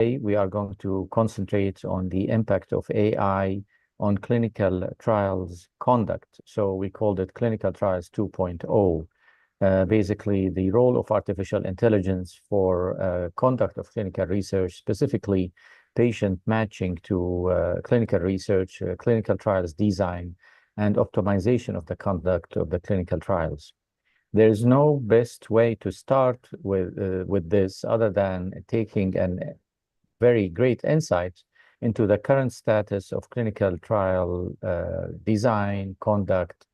We are going to concentrate on the impact of AI on clinical trials conduct. So we called it Clinical Trials 2.0. Basically, the role of artificial intelligence for conduct of clinical research, specifically patient matching to clinical research, clinical trials design, and optimization of the conduct of the clinical trials. There's no best way to start with this other than taking an very great insight into the current status of clinical trial design, conduct,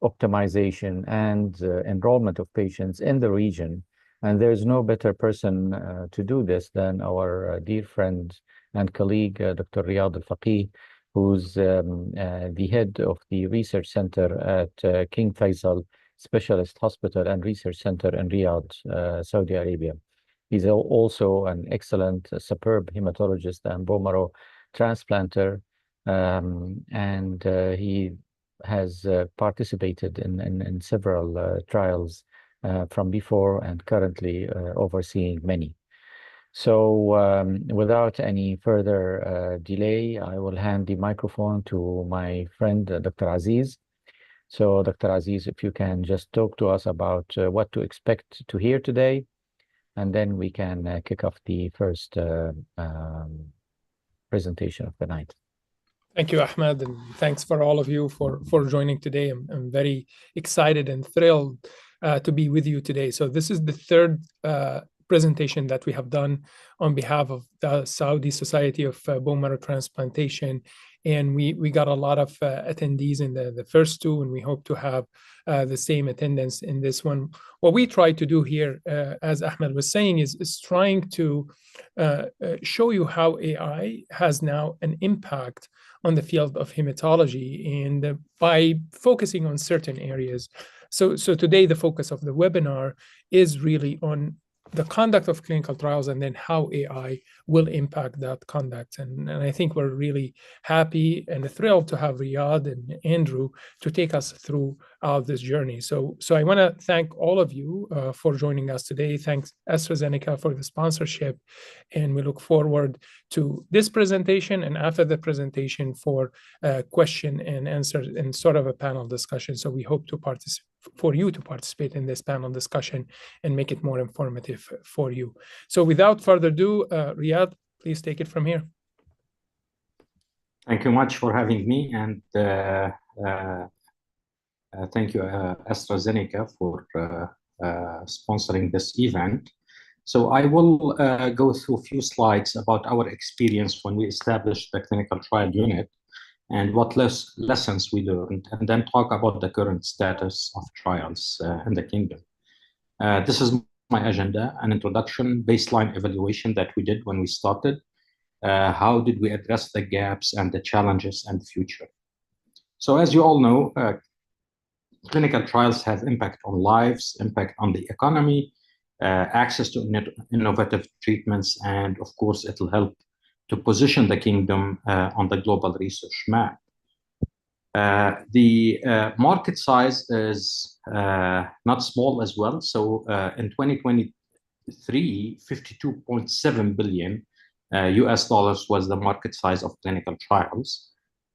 optimization, and enrollment of patients in the region. And there's no better person to do this than our dear friend and colleague, Dr. Riyad Al-Faqih, who's the head of the research center at King Faisal Specialist Hospital and Research Center in Riyadh, Saudi Arabia. He's also an excellent, superb hematologist and bone marrow transplanter, and he has participated in several trials from before and currently overseeing many. So without any further delay, I will hand the microphone to my friend, Dr. Aziz. So Dr. Aziz, if you can just talk to us about what to expect to hear today, and then we can kick off the first presentation of the night. Thank you, Ahmed, and thanks for all of you for joining today. I'm very excited and thrilled to be with you today. So this is the third presentation that we have done on behalf of the Saudi Society of Bone Marrow Transplantation. And we got a lot of attendees in the first two, and we hope to have the same attendance in this one. What we try to do here, as Ahmed was saying, is trying to show you how AI has now an impact on the field of hematology, and by focusing on certain areas. So today, the focus of the webinar is really on the conduct of clinical trials and then how AI will impact that conduct. And I think we're really happy and thrilled to have Riyad and Andrew to take us through this journey. So I want to thank all of you for joining us today. Thanks AstraZeneca for the sponsorship. And we look forward to this presentation and after the presentation for question and answer and sort of a panel discussion. So we hope to participate in this panel discussion and make it more informative for you. So without further ado, Riyad, please take it from here. Thank you much for having me, and thank you AstraZeneca for sponsoring this event. So I will go through a few slides about our experience when we established the clinical trial unit and what lessons we learned, and then talk about the current status of trials in the kingdom. This is my agenda: an introduction, baseline evaluation that we did when we started, how did we address the gaps and the challenges and the future. So as you all know, clinical trials have impact on lives, impact on the economy, access to innovative treatments, and of course, it'll help to position the kingdom on the global research map. The market size is not small as well. So in 2023, $52.7 billion US dollars was the market size of clinical trials.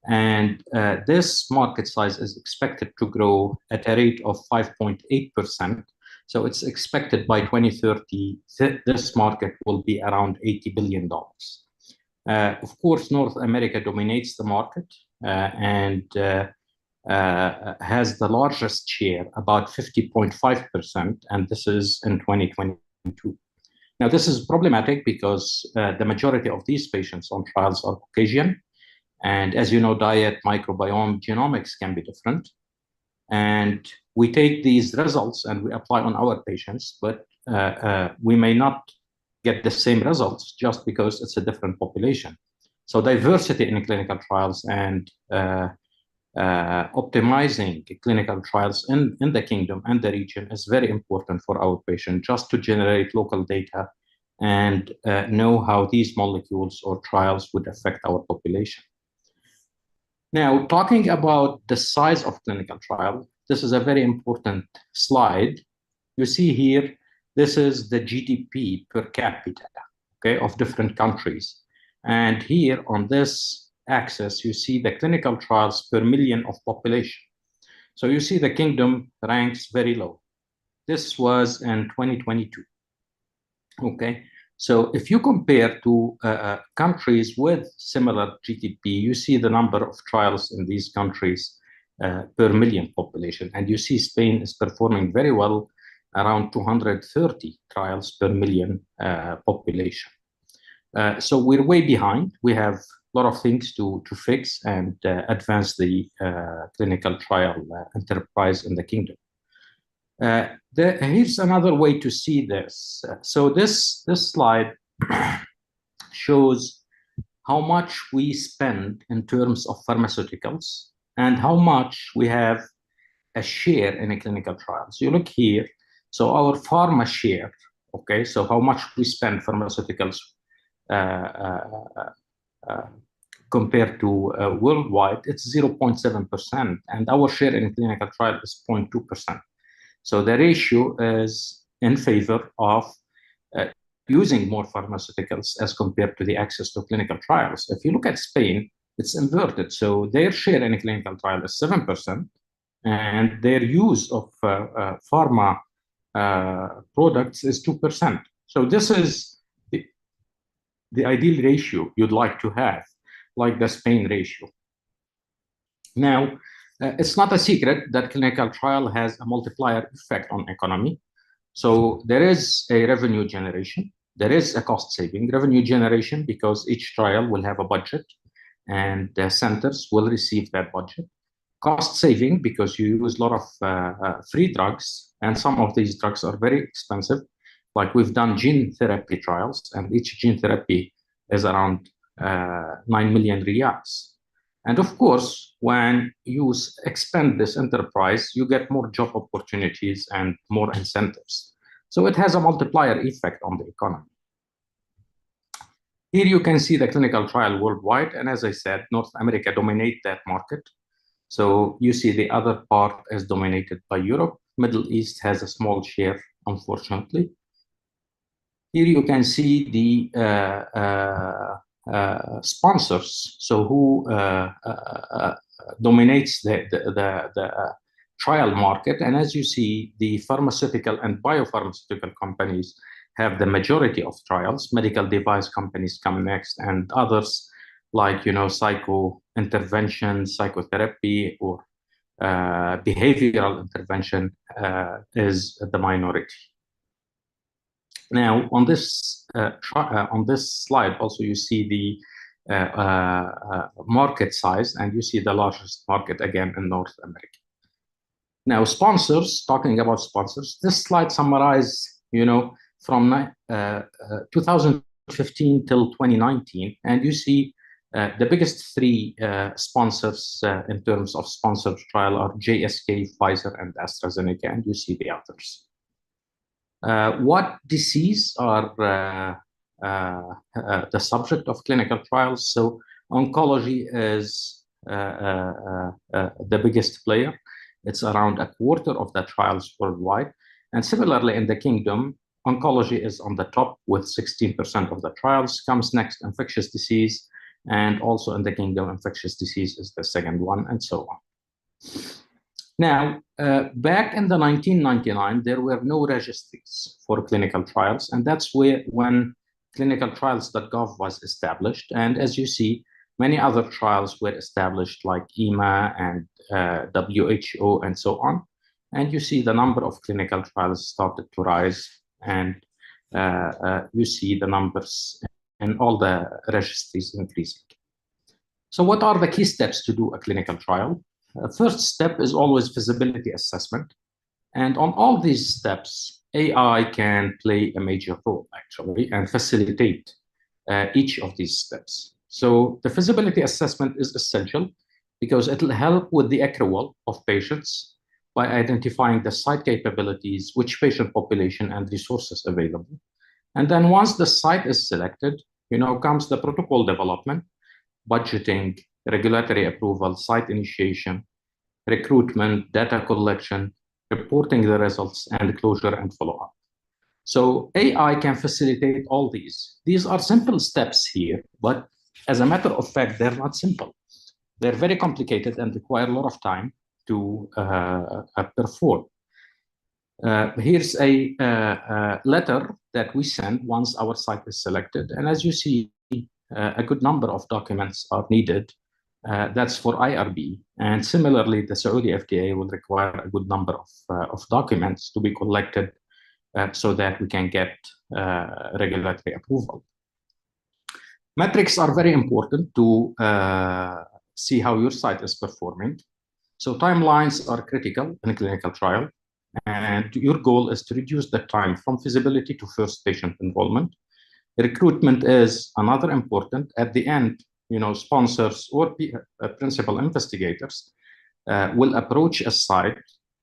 And this market size is expected to grow at a rate of 5.8%. So it's expected by 2030, this market will be around $80 billion. Of course, North America dominates the market and has the largest share, about 50.5%, and this is in 2022. Now, this is problematic because the majority of these patients on trials are Caucasian, and as you know, diet, microbiome, genomics can be different. And we take these results and we apply on our patients, but we may not get the same results just because it's a different population. So diversity in clinical trials and optimizing clinical trials in the kingdom and the region is very important for our patient, just to generate local data and know how these molecules or trials would affect our population. Now, talking about the size of clinical trial, this is a very important slide. You see here, this is the GDP per capita, okay, of different countries. And here on this axis, you see the clinical trials per million of population. So you see the kingdom ranks very low. This was in 2022. Okay, so if you compare to countries with similar GDP, you see the number of trials in these countries per million population. And you see Spain is performing very well, around 230 trials per million population. So we're way behind. We have a lot of things to fix and advance the clinical trial enterprise in the kingdom. Here's another way to see this. So this slide shows how much we spend in terms of pharmaceuticals and how much we have a share in a clinical trial. So you look here, so our pharma share, okay, so how much we spend pharmaceuticals compared to worldwide, it's 0.7%, and our share in clinical trial is 0.2%. So the ratio is in favor of using more pharmaceuticals as compared to the access to clinical trials. If you look at Spain, it's inverted. So their share in a clinical trial is 7%, and their use of pharma products is 2%. So this is the ideal ratio you'd like to have, like the Spain ratio. Now, it's not a secret that clinical trial has a multiplier effect on economy. So there is a revenue generation, there is a cost saving. Revenue generation because each trial will have a budget and the centers will receive that budget. Cost saving because you use a lot of free drugs, and some of these drugs are very expensive. Like we've done gene therapy trials, and each gene therapy is around 9 million riyals. And of course, when you expand this enterprise, you get more job opportunities and more incentives. So it has a multiplier effect on the economy. Here you can see the clinical trial worldwide. And as I said, North America dominates that market. So you see the other part is dominated by Europe. Middle East has a small share, unfortunately. Here you can see the sponsors, so who dominates the trial market. And as you see, the pharmaceutical and biopharmaceutical companies have the majority of trials. Medical device companies come next, and others like, psycho intervention, psychotherapy, or behavioral intervention is the minority. Now, on this slide, also you see the market size, and you see the largest market again in North America. Now, sponsors. Talking about sponsors, this slide summarizes, from 2015 till 2019, and you see the biggest three sponsors in terms of sponsored trial are GSK, Pfizer, and AstraZeneca, and you see the others. What disease are the subject of clinical trials? So oncology is the biggest player. It's around a quarter of the trials worldwide. And similarly, in the kingdom, oncology is on the top with 16% of the trials. Comes next infectious disease, and also in the kingdom, infectious disease is the second one, and so on. Now, back in the 1999, there were no registries for clinical trials, and that's when clinicaltrials.gov was established. And as you see, many other trials were established, like EMA and WHO and so on. And you see the number of clinical trials started to rise, and you see the numbers in all the registries increasing. So what are the key steps to do a clinical trial? First step is always feasibility assessment. And on all these steps, AI can play a major role, actually, and facilitate each of these steps. So the feasibility assessment is essential because it will help with the accrual of patients by identifying the site capabilities, which patient population and resources available. And then once the site is selected, comes the protocol development, budgeting, regulatory approval, site initiation, recruitment, data collection, reporting the results, and closure and follow-up. So AI can facilitate all these. These are simple steps here, but as a matter of fact, they're not simple. They're very complicated and require a lot of time to perform. Here's a letter that we send once our site is selected. And as you see, a good number of documents are needed. That's for IRB. And similarly, the Saudi FDA will require a good number of documents to be collected so that we can get regulatory approval. Metrics are very important to see how your site is performing. So timelines are critical in a clinical trial. And your goal is to reduce the time from feasibility to first patient enrollment. Recruitment is another important. At the end, sponsors or principal investigators will approach a site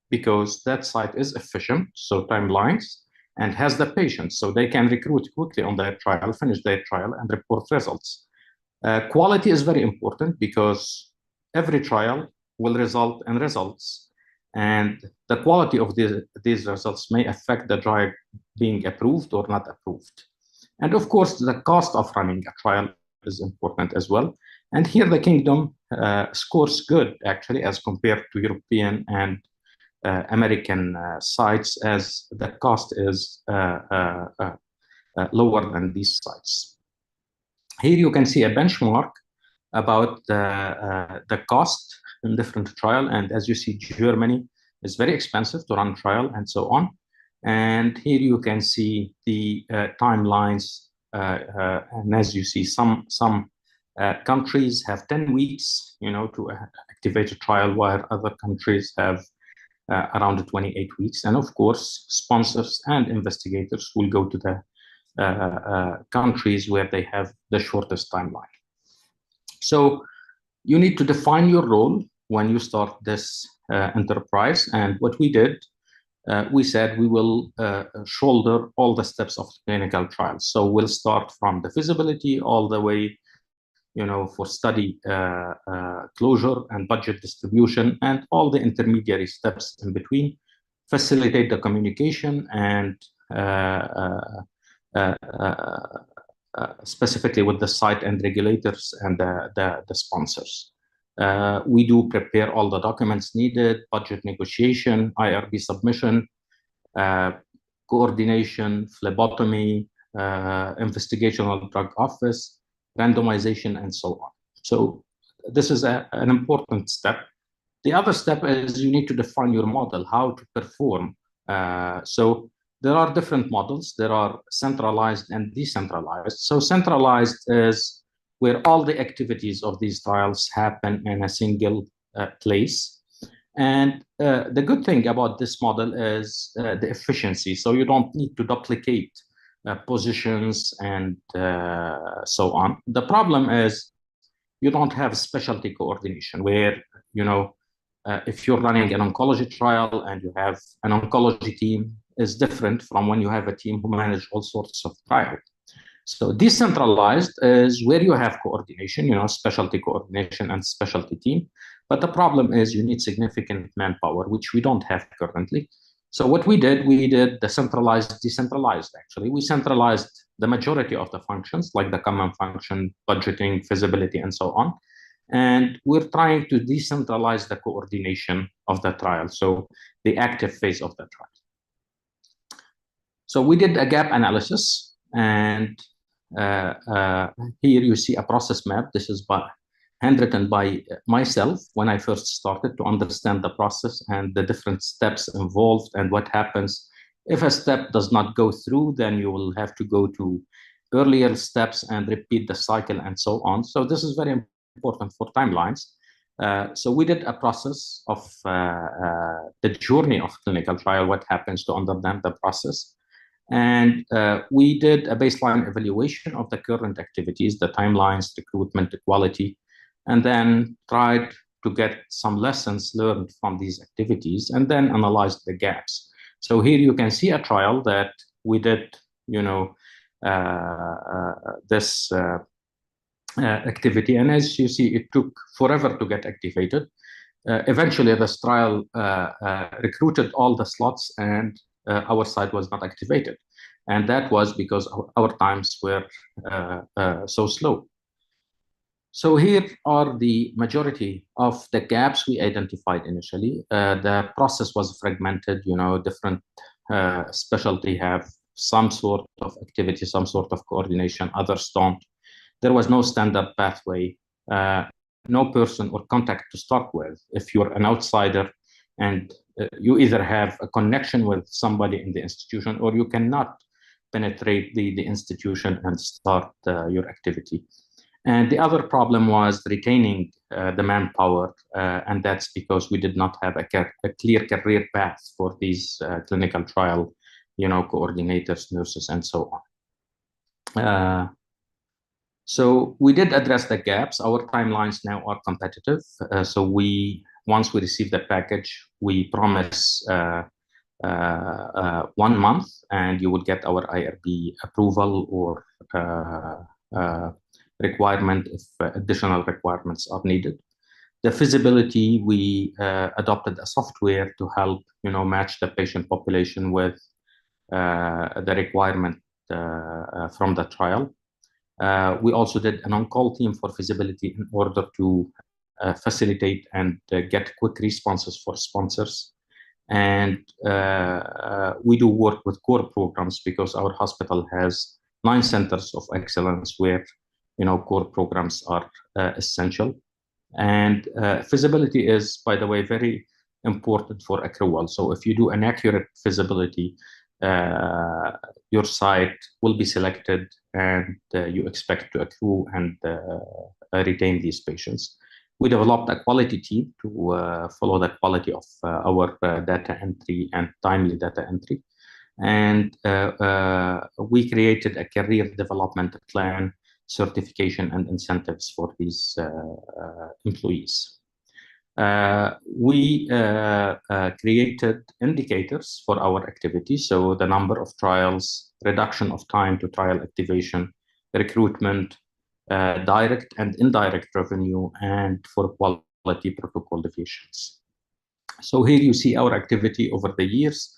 because that site is efficient, so timelines, and has the patients, so they can recruit quickly on their trial, finish their trial, and report results. Quality is very important because every trial will result in results, and the quality of these results may affect the drug being approved or not approved. And of course, the cost of running a trial is important as well. And here the Kingdom scores good, actually, as compared to European and American sites, as the cost is lower than these sites. Here you can see a benchmark about the cost in different trial. And as you see, Germany is very expensive to run trial and so on. And here you can see the timelines. And as you see, some countries have 10 weeks, to activate a trial, while other countries have around 28 weeks. And of course, sponsors and investigators will go to the countries where they have the shortest timeline. So you need to define your role when you start this enterprise. And what we did, we said we will shoulder all the steps of clinical trials. So we'll start from the feasibility all the way, for study closure and budget distribution and all the intermediary steps in between, facilitate the communication and specifically with the site and regulators and the sponsors. We do prepare all the documents needed, budget negotiation, IRB submission, coordination, phlebotomy, investigational drug office, randomization, and so on. So this is an important step. The other step is you need to define your model, how to perform. So there are different models. There are centralized and decentralized. So centralized is where all the activities of these trials happen in a single place. And the good thing about this model is the efficiency. So you don't need to duplicate positions and so on. The problem is you don't have specialty coordination where, if you're running an oncology trial and you have an oncology team, is different from when you have a team who manage all sorts of trials. So decentralized is where you have coordination, specialty coordination and specialty team. But the problem is you need significant manpower, which we don't have currently. So what we did the centralized, decentralized, actually. We centralized the majority of the functions, like the common function, budgeting, feasibility, and so on. And we're trying to decentralize the coordination of the trial, so the active phase of the trial. So we did a gap analysis, and here you see a process map. This is handwritten by myself when I first started to understand the process and the different steps involved and what happens. If a step does not go through, then you will have to go to earlier steps and repeat the cycle and so on. So this is very important for timelines. So we did a process of the journey of clinical trial, what happens to understand the process. And we did a baseline evaluation of the current activities, the timelines, recruitment, the quality, and then tried to get some lessons learned from these activities and then analyzed the gaps. So here you can see a trial that we did, this activity. And as you see, it took forever to get activated. Eventually, this trial recruited all the slots and our site was not activated. And that was because our times were so slow. So here are the majority of the gaps we identified initially. The process was fragmented, different specialty have some sort of activity, some sort of coordination, others don't. There was no standard pathway, no person or contact to start with. If you're an outsider and you either have a connection with somebody in the institution or you cannot penetrate the institution and start your activity. And the other problem was retaining the manpower, and that's because we did not have a clear career path for these clinical trial, coordinators, nurses, and so on. So we did address the gaps. Our timelines now are competitive. So once we receive the package, we promise 1 month, and you would get our IRB approval or requirement if additional requirements are needed. The feasibility, we adopted a software to help, match the patient population with the requirement from the trial. We also did an on-call team for feasibility in order to facilitate and get quick responses for sponsors. And we do work with core programs because our hospital has 9 centers of excellence where core programs are essential. And feasibility is, by the way, very important for accrual. So if you do an accurate feasibility, your site will be selected and you expect to accrue and retain these patients. We developed a quality team to follow the quality of our data entry and timely data entry. And we created a career development plan, certification, and incentives for these employees. We created indicators for our activity, so the number of trials, reduction of time to trial activation, recruitment, direct and indirect revenue, and for quality protocol deviations. So here you see our activity over the years.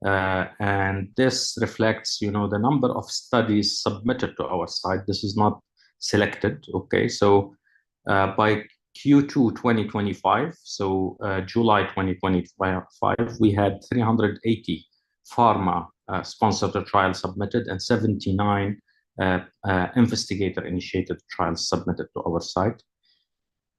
And this reflects, the number of studies submitted to our site. This is not selected, okay? So by Q2 2025, so July 2025, we had 380 pharma sponsored trials submitted and 79 investigator-initiated trials submitted to our site.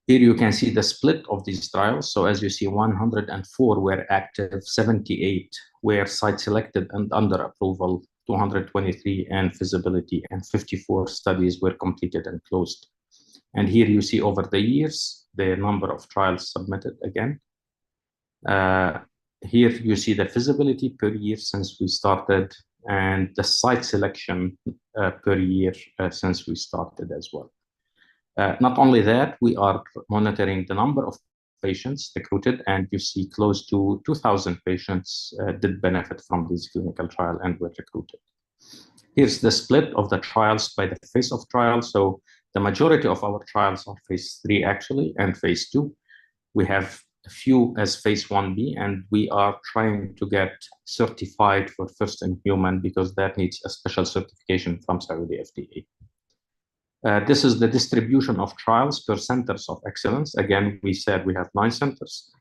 Here you can see the split of these trials. So as you see, 104 were active, 78 were site selected and under approval, 223 and feasibility, and 54 studies were completed and closed. And here you see over the years, the number of trials submitted again. Here you see the feasibility per year since we started and the site selection per year since we started as well. Not only that, we are monitoring the number of patients recruited, and you see close to 2,000 patients did benefit from this clinical trial and were recruited. Here's the split of the trials by the phase of trial. So the majority of our trials are phase 3 actually, and phase 2. We have a few as phase 1B, and we are trying to get certified for first in human because that needs a special certification from Saudi FDA. This is the distribution of trials per centers of excellence. Again, we said we have 9 centers.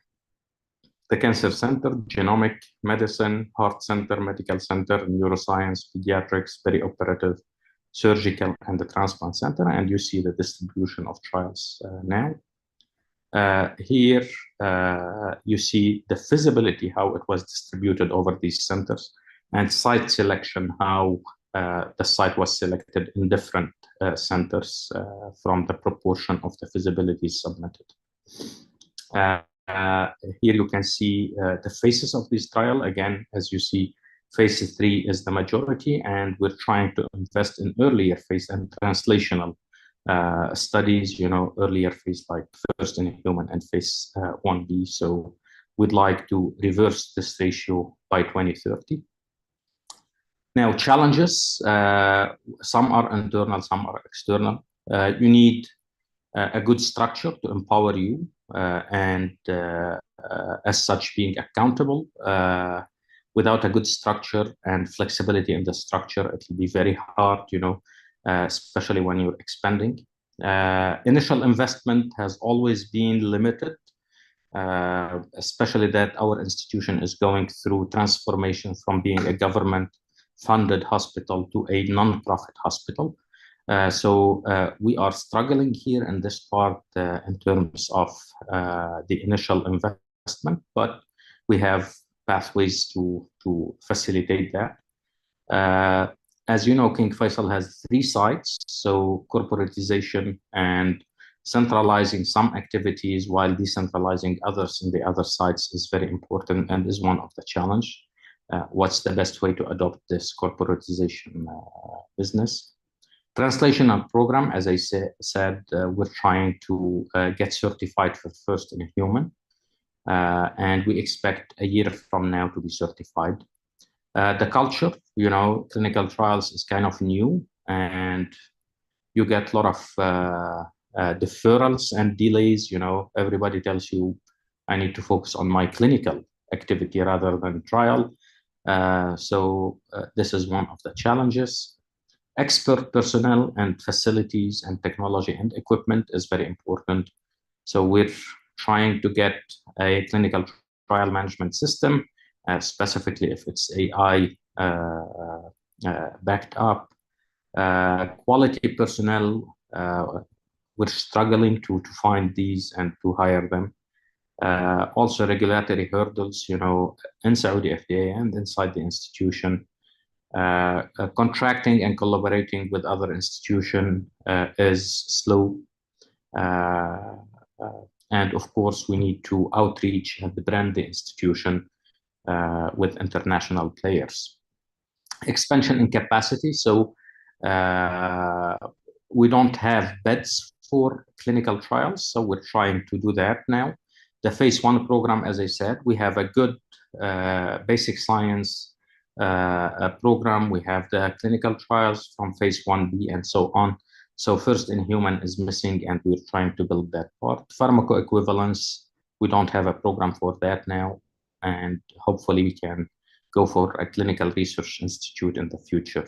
The Cancer Center, Genomic Medicine, Heart Center, Medical Center, Neuroscience, Pediatrics, Perioperative, Surgical, and the Transplant Center. And you see the distribution of trials now. Here, you see the feasibility, how it was distributed over these centers, and site selection, how the site was selected in different centers from the proportion of the feasibility submitted. Here you can see the phases of this trial. Again, as you see, phase 3 is the majority, and we're trying to invest in earlier phase and translational studies, earlier phase like first in human and phase 1B. So we'd like to reverse this ratio by 2030. Now, challenges, some are internal, some are external. You need a good structure to empower you and as such being accountable. without a good structure and flexibility in the structure, it will be very hard, especially when you're expanding. Initial investment has always been limited, especially that our institution is going through transformation from being a government-funded hospital to a non-profit hospital. So we are struggling here in this part in terms of the initial investment, but we have pathways to facilitate that. As you know, King Faisal has 3 sites, so corporatization and centralizing some activities while decentralizing others in the other sites is very important and is one of the challenge. What's the best way to adopt this corporatization business? Translation and program, as I said, we're trying to get certified for first in human, and we expect a year from now to be certified. The culture, clinical trials is kind of new, and you get a lot of deferrals and delays. Everybody tells you, I need to focus on my clinical activity rather than trial. So this is one of the challenges. Expert personnel and facilities and technology and equipment is very important. So we're trying to get a clinical trial management system, specifically if it's AI backed up. Quality personnel, we're struggling to find these and to hire them. Also regulatory hurdles, in Saudi FDA and inside the institution. Contracting and collaborating with other institutions is slow. And of course, we need to outreach and brand the institution with international players. Expansion in capacity. So we don't have beds for clinical trials, so we're trying to do that now. The phase 1 program, as I said, we have a good basic science program. We have the clinical trials from phase 1B and so on. So first in human is missing, and we're trying to build that part. Pharmacoequivalence, we don't have a program for that now, and hopefully we can go for a clinical research institute in the future.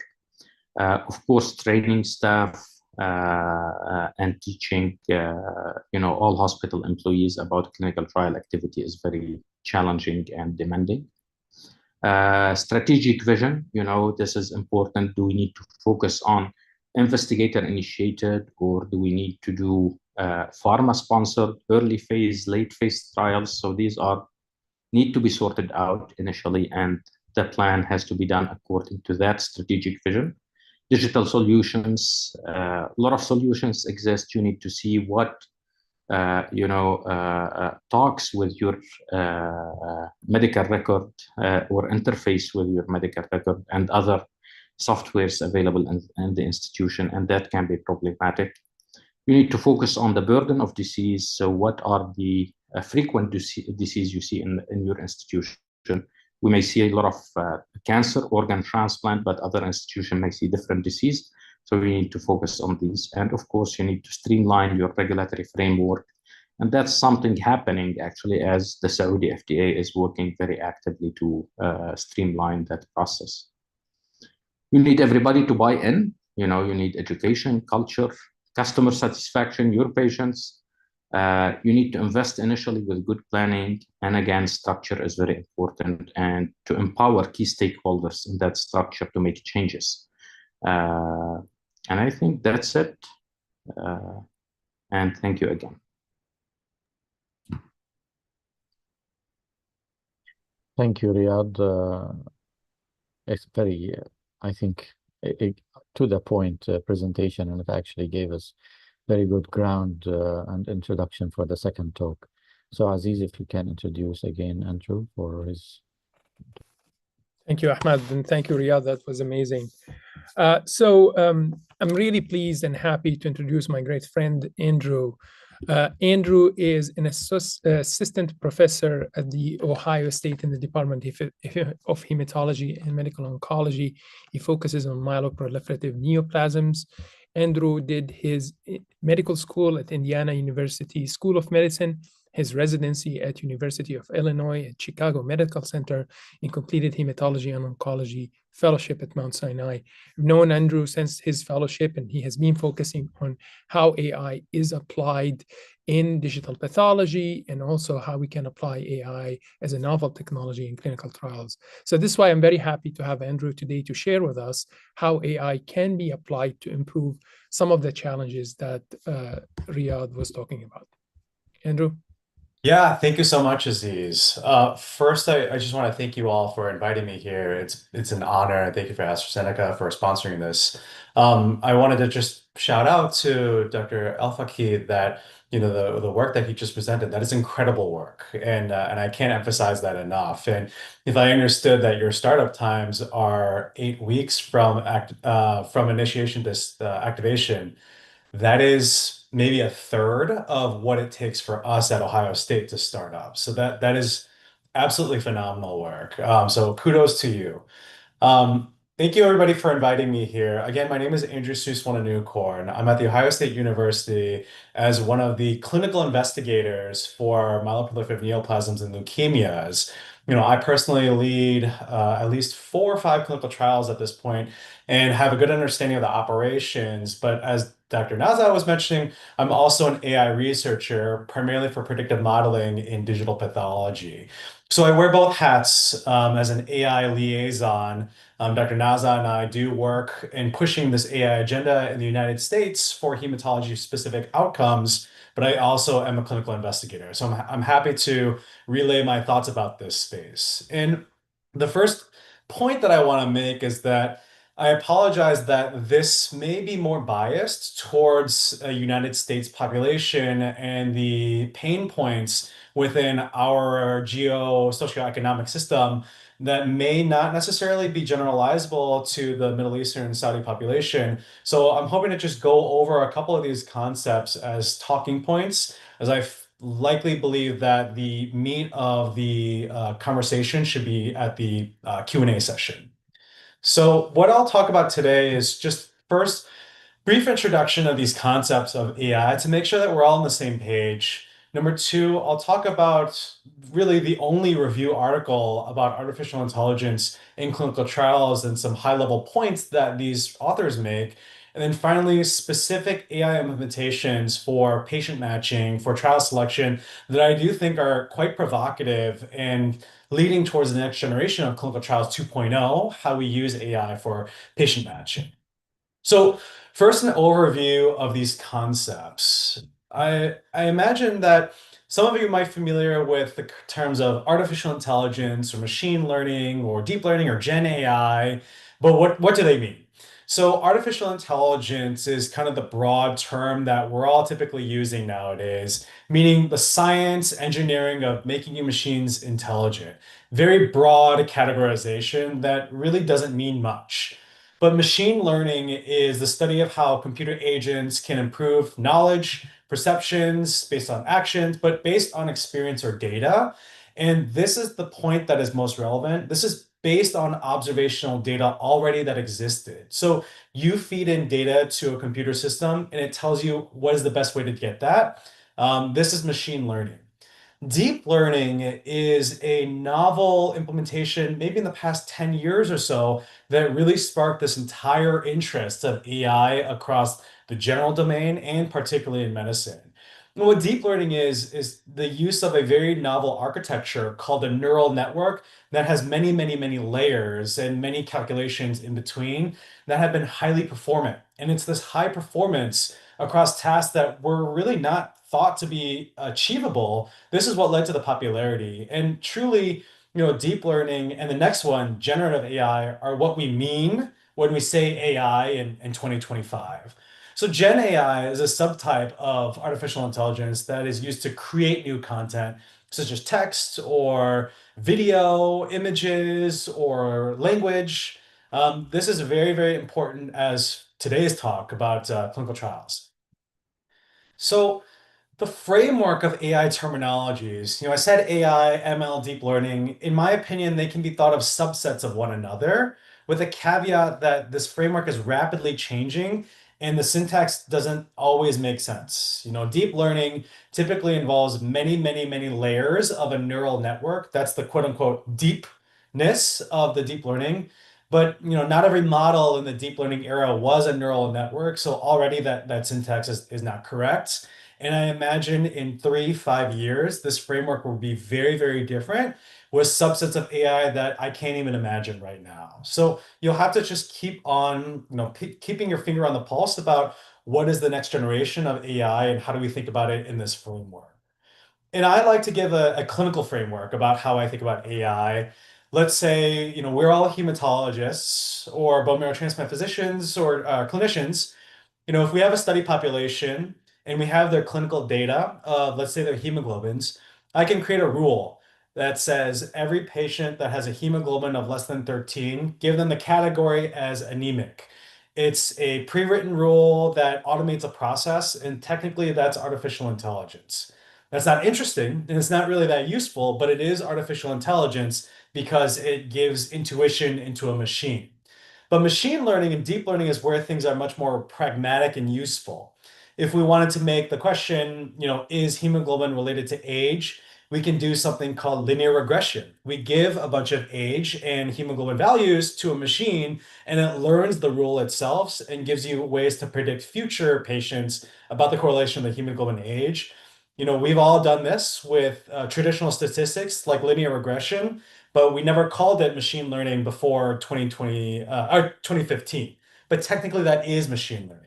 Of course, training staff and teaching, all hospital employees about clinical trial activity is very challenging and demanding. Strategic vision, this is important. Do we need to focus on investigator-initiated, or do we need to do pharma-sponsored early phase, late phase trials? So these need to be sorted out initially, and the plan has to be done according to that strategic vision. Digital solutions, a lot of solutions exist. You need to see what talks with your medical record or interface with your medical record and other softwares available in the institution, and that can be problematic. You need to focus on the burden of disease. So what are the frequent disease you see in your institution? We may see a lot of cancer, organ transplant, but other institutions may see different disease. So we need to focus on these. And of course, you need to streamline your regulatory framework. And that's something happening actually as the Saudi FDA is working very actively to streamline that process. You need everybody to buy in. You need education, culture, customer satisfaction, your patients. You need to invest initially with good planning. And again, structure is very important, and to empower key stakeholders in that structure to make changes. And I think that's it. And thank you again. Thank you, Riyad. It's very, I think, to the point presentation, and it actually gave us very good ground and introduction for the second talk. So Aziz, if you can introduce again Andrew for his. Thank you, Ahmed, and thank you, Riyad. That was amazing. I'm really pleased and happy to introduce my great friend, Andrew. Andrew is an assistant professor at the Ohio State in the Department of Hematology and Medical Oncology. He focuses on myeloproliferative neoplasms. Andrew did his medical school at Indiana University School of Medicine his residency at University of Illinois at Chicago Medical Center and completed hematology and oncology fellowship at Mount Sinai. I've known Andrew since his fellowship, and he has been focusing on how AI is applied in digital pathology and also how we can apply AI as a novel technology in clinical trials. So this is why I'm very happy to have Andrew today to share with us how AI can be applied to improve some of the challenges that Riyadh was talking about. Andrew? Yeah, thank you so much, Aziz. First, I just want to thank you all for inviting me here. It's an honor, and thank you for AstraZeneca for sponsoring this. I wanted to just shout out to Dr. El-Fakih that the work that he just presented, that is incredible work, and I can't emphasize that enough. And if I understood that your startup times are 8 weeks from initiation to activation, that is maybe a third of what it takes for us at Ohio State to start up. So that is absolutely phenomenal work. So kudos to you. Thank you everybody for inviting me here. Again, my name is Andrew Suiswana-Newcorn. I'm at The Ohio State University as one of the clinical investigators for myeloproliferative neoplasms and leukemias. I personally lead at least 4 or 5 clinical trials at this point and have a good understanding of the operations. But as Dr. Naza was mentioning, I'm also an AI researcher, primarily for predictive modeling in digital pathology. So I wear both hats as an AI liaison. Dr. Naza and I do work in pushing this AI agenda in the United States for hematology-specific outcomes, but I also am a clinical investigator. So I'm happy to relay my thoughts about this space. And the first point that I want to make is that I apologize that this may be more biased towards a United States population and the pain points within our socioeconomic system that may not necessarily be generalizable to the Middle Eastern and Saudi population. So I'm hoping to just go over a couple of these concepts as talking points, as I likely believe that the meat of the conversation should be at the Q&A session. So what I'll talk about today is just first, brief introduction of these concepts of AI to make sure that we're all on the same page. Number 2, I'll talk about really the only review article about artificial intelligence in clinical trials and some high-level points that these authors make. And then finally, specific AI implementations for patient matching, for trial selection that I do think are quite provocative and leading towards the next generation of clinical trials 2.0, how we use AI for patient matching. So first, an overview of these concepts. I imagine that some of you might be familiar with the terms of artificial intelligence or machine learning or deep learning or Gen AI, but what do they mean? So artificial intelligence is kind of the broad term that we're all typically using nowadays, meaning the science, engineering of making your machines intelligent. Very broad categorization that really doesn't mean much. But machine learning is the study of how computer agents can improve knowledge, perceptions based on actions, but based on experience or data. And this is the point that is most relevant. This is based on observational data already that existed. So you feed in data to a computer system and it tells you what is the best way to get that. This is machine learning. Deep learning is a novel implementation, maybe in the past 10 years or so, that really sparked this entire interest of AI across the general domain and particularly in medicine. And what deep learning is the use of a very novel architecture called a neural network that has many, many, many layers and many calculations in between that have been highly performant. And it's this high performance across tasks that were really not thought to be achievable. This is what led to the popularity. And truly, deep learning and the next one, generative AI, are what we mean when we say AI in 2025. So Gen AI is a subtype of artificial intelligence that is used to create new content, such as text or video, images, or language. This is very, very important as today's talk about clinical trials. So the framework of AI terminologies, I said AI, ML, deep learning. In my opinion, they can be thought of subsets of one another, with a caveat that this framework is rapidly changing and the syntax doesn't always make sense. Deep learning typically involves many, many, many layers of a neural network. That's the quote unquote deepness of the deep learning. But not every model in the deep learning era was a neural network. So already that syntax is not correct. And I imagine in 3-5 years, this framework will be very, very different with subsets of AI that I can't even imagine right now. So you'll have to just keep on, keeping your finger on the pulse about what is the next generation of AI and how do we think about it in this framework. And I like to give a clinical framework about how I think about AI. Let's say, we're all hematologists or bone marrow transplant physicians or clinicians. If we have a study population and we have their clinical data of, let's say, their hemoglobins, I can create a rule that says every patient that has a hemoglobin of less than 13, give them the category as anemic. It's a pre-written rule that automates a process, and technically that's artificial intelligence. That's not interesting, and it's not really that useful, but it is artificial intelligence because it gives intuition into a machine. But machine learning and deep learning is where things are much more pragmatic and useful. If we wanted to make the question, is hemoglobin related to age? We can do something called linear regression. We give a bunch of age and hemoglobin values to a machine, and it learns the rule itself and gives you ways to predict future patients about the correlation of the hemoglobin age. We've all done this with traditional statistics like linear regression, but we never called it machine learning before 2020 or 2015. But technically, that is machine learning.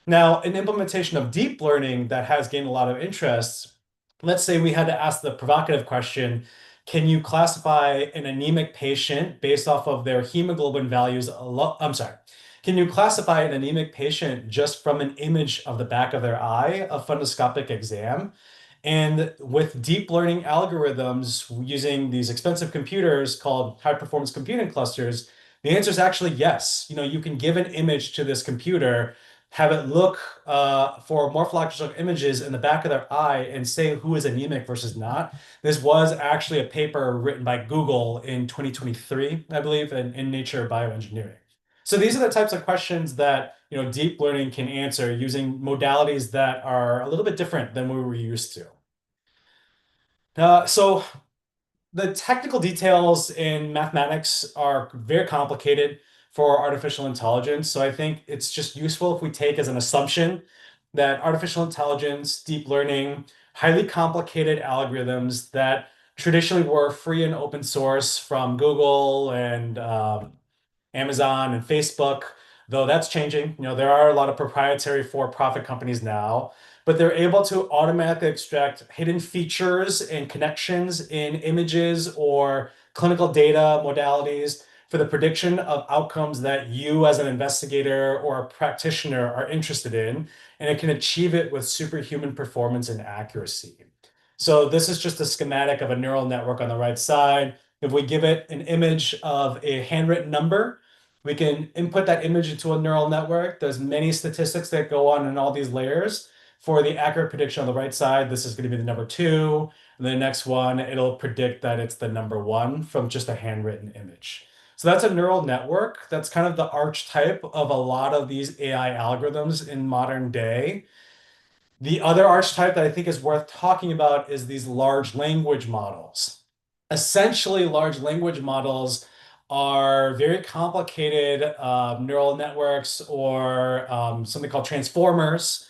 Now, an implementation of deep learning that has gained a lot of interest, let's say we had to ask the provocative question, can you classify an anemic patient based off of their hemoglobin values? I'm sorry. Can you classify an anemic patient just from an image of the back of their eye, a fundoscopic exam? And with deep learning algorithms using these expensive computers called high performance computing clusters, the answer is actually yes. You can give an image to this computer, have it look for morphological images in the back of their eye and say who is anemic versus not. This was actually a paper written by Google in 2023, I believe, in Nature Bioengineering. So these are the types of questions that deep learning can answer using modalities that are a little bit different than we were used to. So the technical details in mathematics are very complicated for artificial intelligence. So I think it's just useful if we take as an assumption that artificial intelligence, deep learning, highly complicated algorithms that traditionally were free and open source from Google and Amazon and Facebook, though that's changing. There are a lot of proprietary for-profit companies now, but they're able to automatically extract hidden features and connections in images or clinical data modalities for the prediction of outcomes that you as an investigator or a practitioner are interested in, and it can achieve it with superhuman performance and accuracy. So this is just a schematic of a neural network on the right side. If we give it an image of a handwritten number, we can input that image into a neural network. There's many statistics that go on in all these layers. For the accurate prediction on the right side, this is going to be the number 2. And the next one, it'll predict that it's the number 1 from just a handwritten image. So that's a neural network. That's kind of the archetype of a lot of these AI algorithms in modern day. The other archetype that I think is worth talking about is these large language models. Essentially, large language models are very complicated neural networks or something called transformers,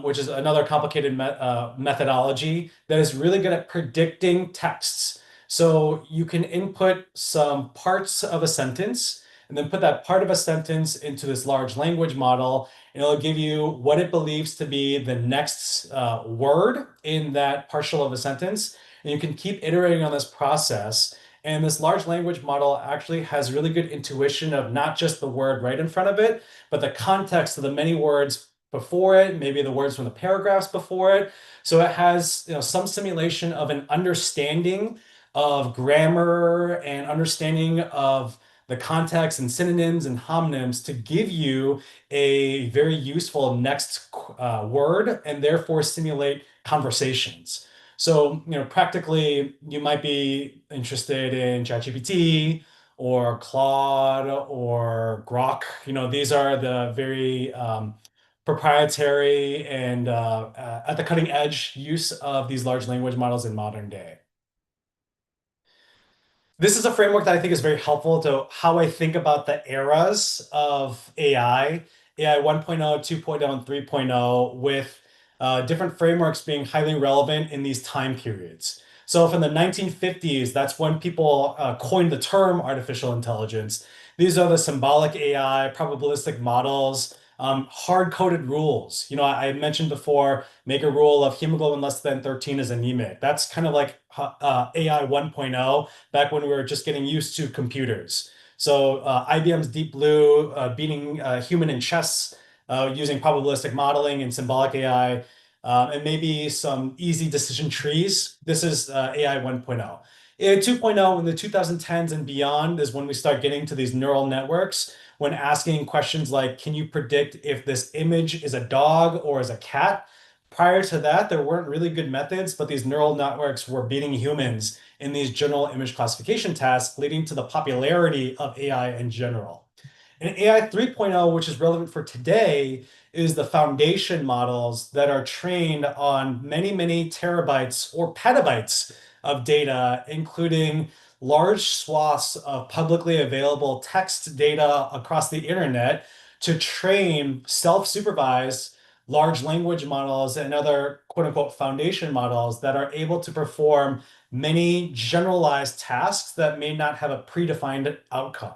which is another complicated methodology that is really good at predicting texts. So you can input some parts of a sentence and then put that part of a sentence into this large language model, and it'll give you what it believes to be the next word in that partial of a sentence. And you can keep iterating on this process. And this large language model actually has really good intuition of not just the word right in front of it, but the context of the many words before it, maybe the words from the paragraphs before it. So it has some simulation of an understanding of grammar and understanding of the context and synonyms and homonyms to give you a very useful next word and therefore simulate conversations. So, practically, you might be interested in ChatGPT or Claude or Grok. These are the very proprietary and at the cutting edge use of these large language models in modern day. This is a framework that I think is very helpful to how I think about the eras of AI 1.0, 2.0, and 3.0, with different frameworks being highly relevant in these time periods. So from the 1950s, that's when people coined the term artificial intelligence. These are the symbolic AI, probabilistic models, hard-coded rules. I mentioned before, make a rule of hemoglobin less than 13 is anemic. That's kind of like AI 1.0, back when we were just getting used to computers. So IBM's Deep Blue beating human in chess using probabilistic modeling and symbolic AI, and maybe some easy decision trees. This is AI 1.0. AI 2.0 in the 2010s and beyond is when we start getting to these neural networks, when asking questions like, can you predict if this image is a dog or is a cat? Prior to that, there weren't really good methods, but these neural networks were beating humans in these general image classification tasks, leading to the popularity of AI in general. And AI 3.0, which is relevant for today, is the foundation models that are trained on many, many terabytes or petabytes of data, including large swaths of publicly available text data across the internet, to train self-supervised large language models and other quote unquote foundation models that are able to perform many generalized tasks that may not have a predefined outcome.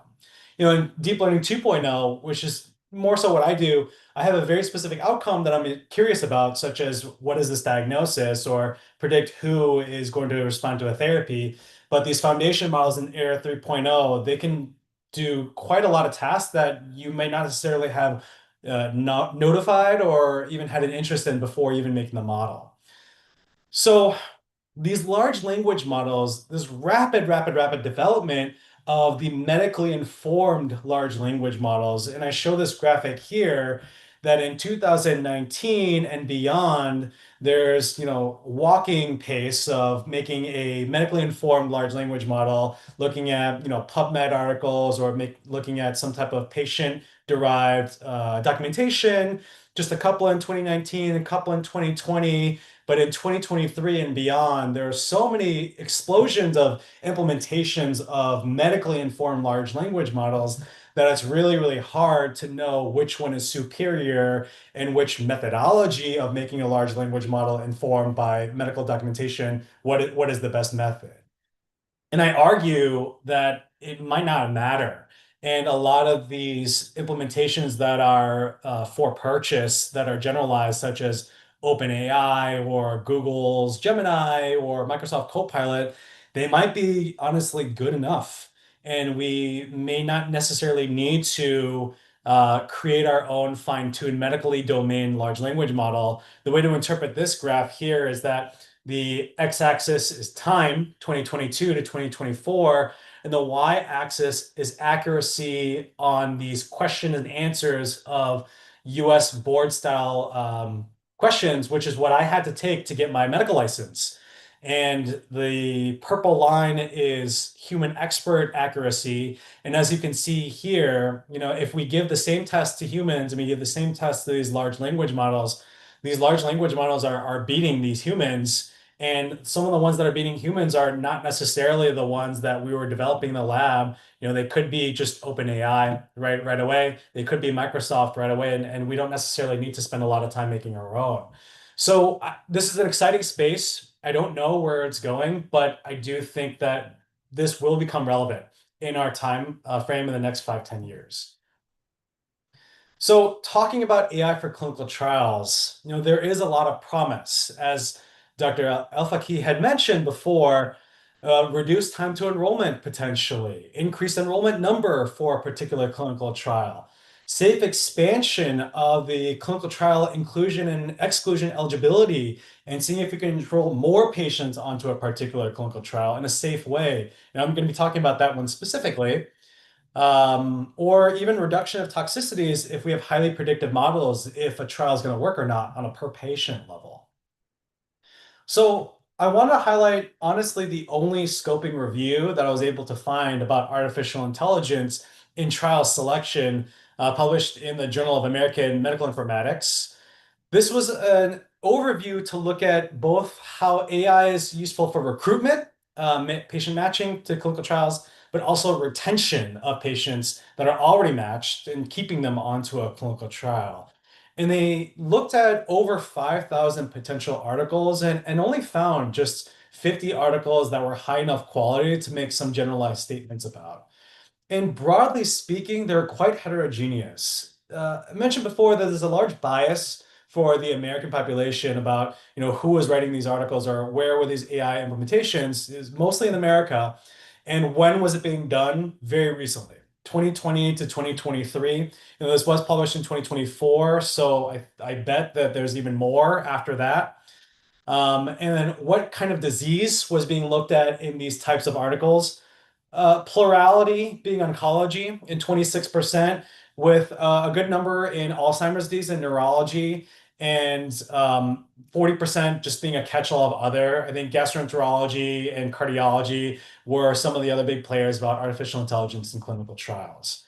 In Deep Learning 2.0, which is more so what I do, I have a very specific outcome that I'm curious about, such as what is this diagnosis, or predict who is going to respond to a therapy. But these foundation models in AI 3.0, they can do quite a lot of tasks that you may not necessarily have not notified or even had an interest in before even making the model. So these large language models, this rapid development of the medically informed large language models. And I show this graphic here that in 2019 and beyond, there's, walking pace of making a medically informed large language model, looking at, PubMed articles, or looking at some type of patient-derived documentation, just a couple in 2019, a couple in 2020. But in 2023 and beyond, there are so many explosions of implementations of medically informed large language models that it's really, really hard to know which one is superior and which methodology of making a large language model informed by medical documentation, what is the best method. And I argue that it might not matter. And a lot of these implementations that are for purchase, that are generalized, such as OpenAI or Google's Gemini or Microsoft Copilot, they might be honestly good enough. And we may not necessarily need to create our own fine-tuned medically domain large language model. The way to interpret this graph here is that the x-axis is time, 2022 to 2024, and the y-axis is accuracy on these question and answers of US board style questions, which is what I had to take to get my medical license. And the purple line is human expert accuracy. And as you can see here, if we give the same test to humans and we give the same test to these large language models are beating these humans. And some of the ones that are beating humans are not necessarily the ones that we were developing in the lab. They could be just OpenAI right away. They could be Microsoft right away. And we don't necessarily need to spend a lot of time making our own. So this is an exciting space. I don't know where it's going, but I do think that this will become relevant in our time frame in the next 5-10 years. So talking about AI for clinical trials, there is a lot of promise. As Dr. El-Fakeeh had mentioned before, reduced time to enrollment potentially, increased enrollment number for a particular clinical trial, safe expansion of the clinical trial inclusion and exclusion eligibility, and seeing if you can enroll more patients onto a particular clinical trial in a safe way. And I'm going to be talking about that one specifically. Or even reduction of toxicities if we have highly predictive models, if a trial is going to work or not on a per patient level. So I want to highlight, honestly, the only scoping review that I was able to find about artificial intelligence in trial selection, published in the Journal of American Medical Informatics. This was an overview to look at both how AI is useful for recruitment, patient matching to clinical trials, but also retention of patients that are already matched and keeping them onto a clinical trial. And they looked at over 5,000 potential articles and only found just 50 articles that were high enough quality to make some generalized statements about. And broadly speaking, they're quite heterogeneous. I mentioned before that there's a large bias for the American population about who was writing these articles or where were these AI implementations, is mostly in America. And when was it being done? Very recently, 2020 to 2023. This was published in 2024, so I bet that there's even more after that. And then what kind of disease was being looked at in these types of articles? Plurality being oncology in 26%, with a good number in Alzheimer's disease and neurology, and 40% just being a catch-all of other. I think gastroenterology and cardiology were some of the other big players about artificial intelligence in clinical trials.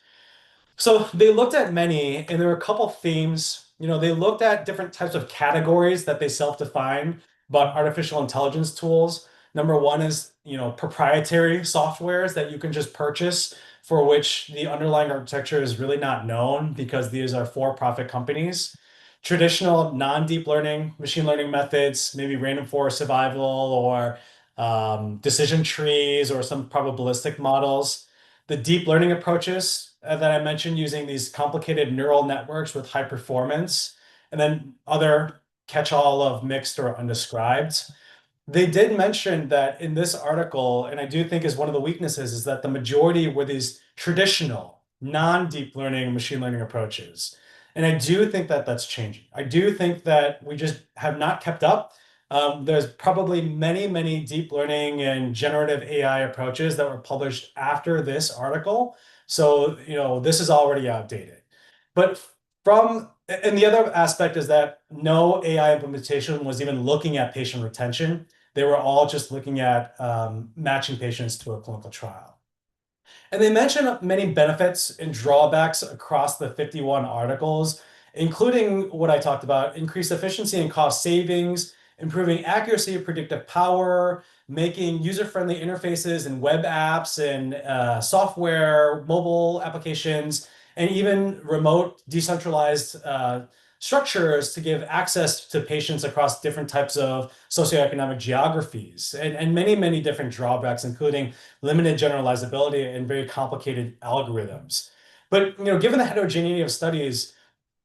So they looked at many, and there were a couple themes. They looked at different types of categories that they self-defined about artificial intelligence tools. Number one is, proprietary softwares that you can just purchase, for which the underlying architecture is really not known because these are for-profit companies. Traditional non-deep learning, machine learning methods, maybe random forest survival or decision trees or some probabilistic models. The deep learning approaches that I mentioned, using these complicated neural networks with high performance, and then other catch-all of mixed or undescribed. They did mention that in this article, and I do think is one of the weaknesses, is that the majority were these traditional non-deep learning machine learning approaches. And I do think that that's changing. I do think that we just have not kept up. There's probably many, many deep learning and generative AI approaches that were published after this article. So, this is already outdated. But and the other aspect is that no AI implementation was even looking at patient retention. They were all just looking at matching patients to a clinical trial. And they mention many benefits and drawbacks across the 51 articles, including what I talked about: increased efficiency and cost savings, improving accuracy of predictive power, making user-friendly interfaces and web apps and software, mobile applications, and even remote decentralized structures to give access to patients across different types of socioeconomic geographies, and many, many different drawbacks, including limited generalizability and very complicated algorithms. But given the heterogeneity of studies,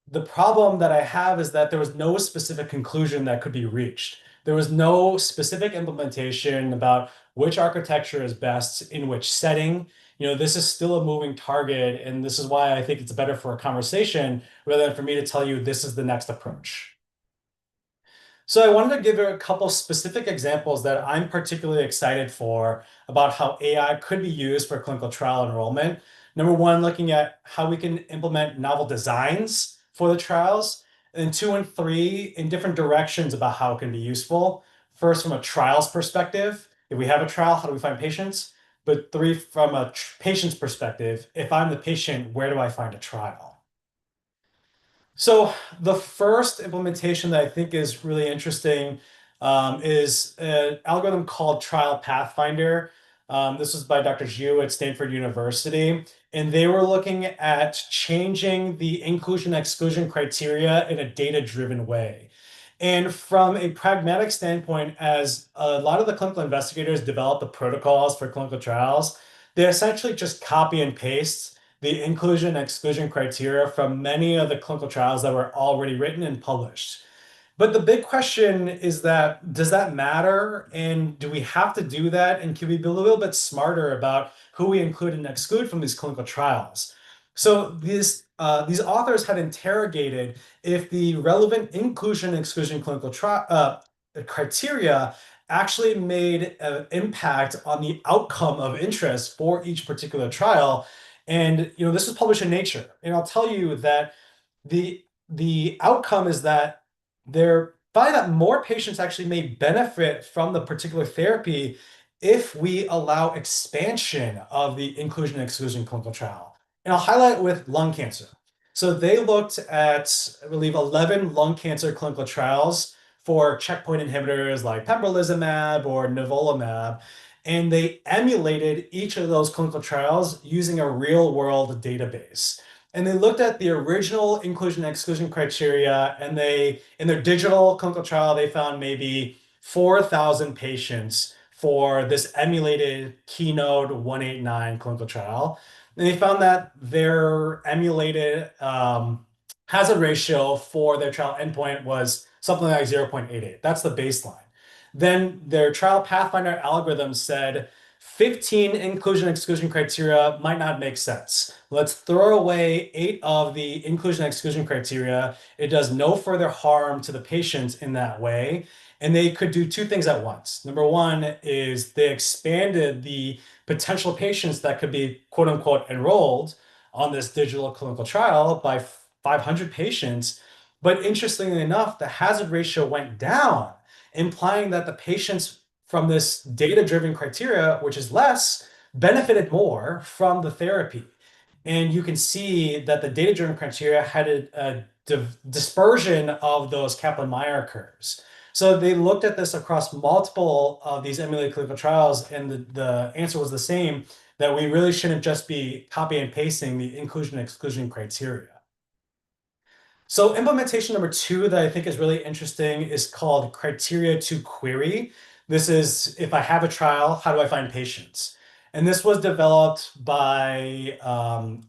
the problem that I have is that there was no specific conclusion that could be reached. There was no specific implementation about which architecture is best in which setting. This is still a moving target, and this is why I think it's better for a conversation rather than for me to tell you this is the next approach. So I wanted to give you a couple specific examples that I'm particularly excited for about how AI could be used for clinical trial enrollment. Number one, looking at how we can implement novel designs for the trials, and 2 and 3 in different directions about how it can be useful. First, from a trials perspective, if we have a trial, how do we find patients? But 3, from a patient's perspective, if I'm the patient, where do I find a trial? So the first implementation that I think is really interesting is an algorithm called Trial Pathfinder. This was by Dr. Zhu at Stanford University, and they were looking at changing the inclusion-exclusion criteria in a data-driven way. And from a pragmatic standpoint, as a lot of the clinical investigators develop the protocols for clinical trials, they essentially just copy and paste the inclusion-exclusion criteria from many of the clinical trials that were already written and published. But the big question is that, does that matter? And do we have to do that? And can we be a little bit smarter about who we include and exclude from these clinical trials? So these authors had interrogated if the relevant inclusion and exclusion clinical trial criteria actually made an impact on the outcome of interest for each particular trial. And this was published in Nature. And I'll tell you that the outcome is that their find that more patients actually may benefit from the particular therapy if we allow expansion of the inclusion and exclusion clinical trial. And I'll highlight with lung cancer. So they looked at, I believe, 11 lung cancer clinical trials for checkpoint inhibitors like pembrolizumab or nivolumab, and they emulated each of those clinical trials using a real-world database. And they looked at the original inclusion and exclusion criteria, and in their digital clinical trial, they found maybe 4,000 patients for this emulated Keynote 189 clinical trial. And they found that their emulated hazard ratio for their trial endpoint was something like 0.88. That's the baseline. Then their trial pathfinder algorithm said 15 inclusion exclusion criteria might not make sense. Let's throw away 8 of the inclusion exclusion criteria. It does no further harm to the patients in that way. And they could do 2 things at once. Number one is they expanded the potential patients that could be quote unquote enrolled on this digital clinical trial by 500 patients. But interestingly enough, the hazard ratio went down, implying that the patients from this data-driven criteria, which is less, benefited more from the therapy. And you can see that the data-driven criteria had a dispersion of those Kaplan-Meier curves. So they looked at this across multiple of these emulated clinical trials, and the answer was the same, that we really shouldn't just be copy and pasting the inclusion and exclusion criteria. So implementation number 2 that I think is really interesting is called criteria to query. This is, if I have a trial, how do I find patients? And this was developed by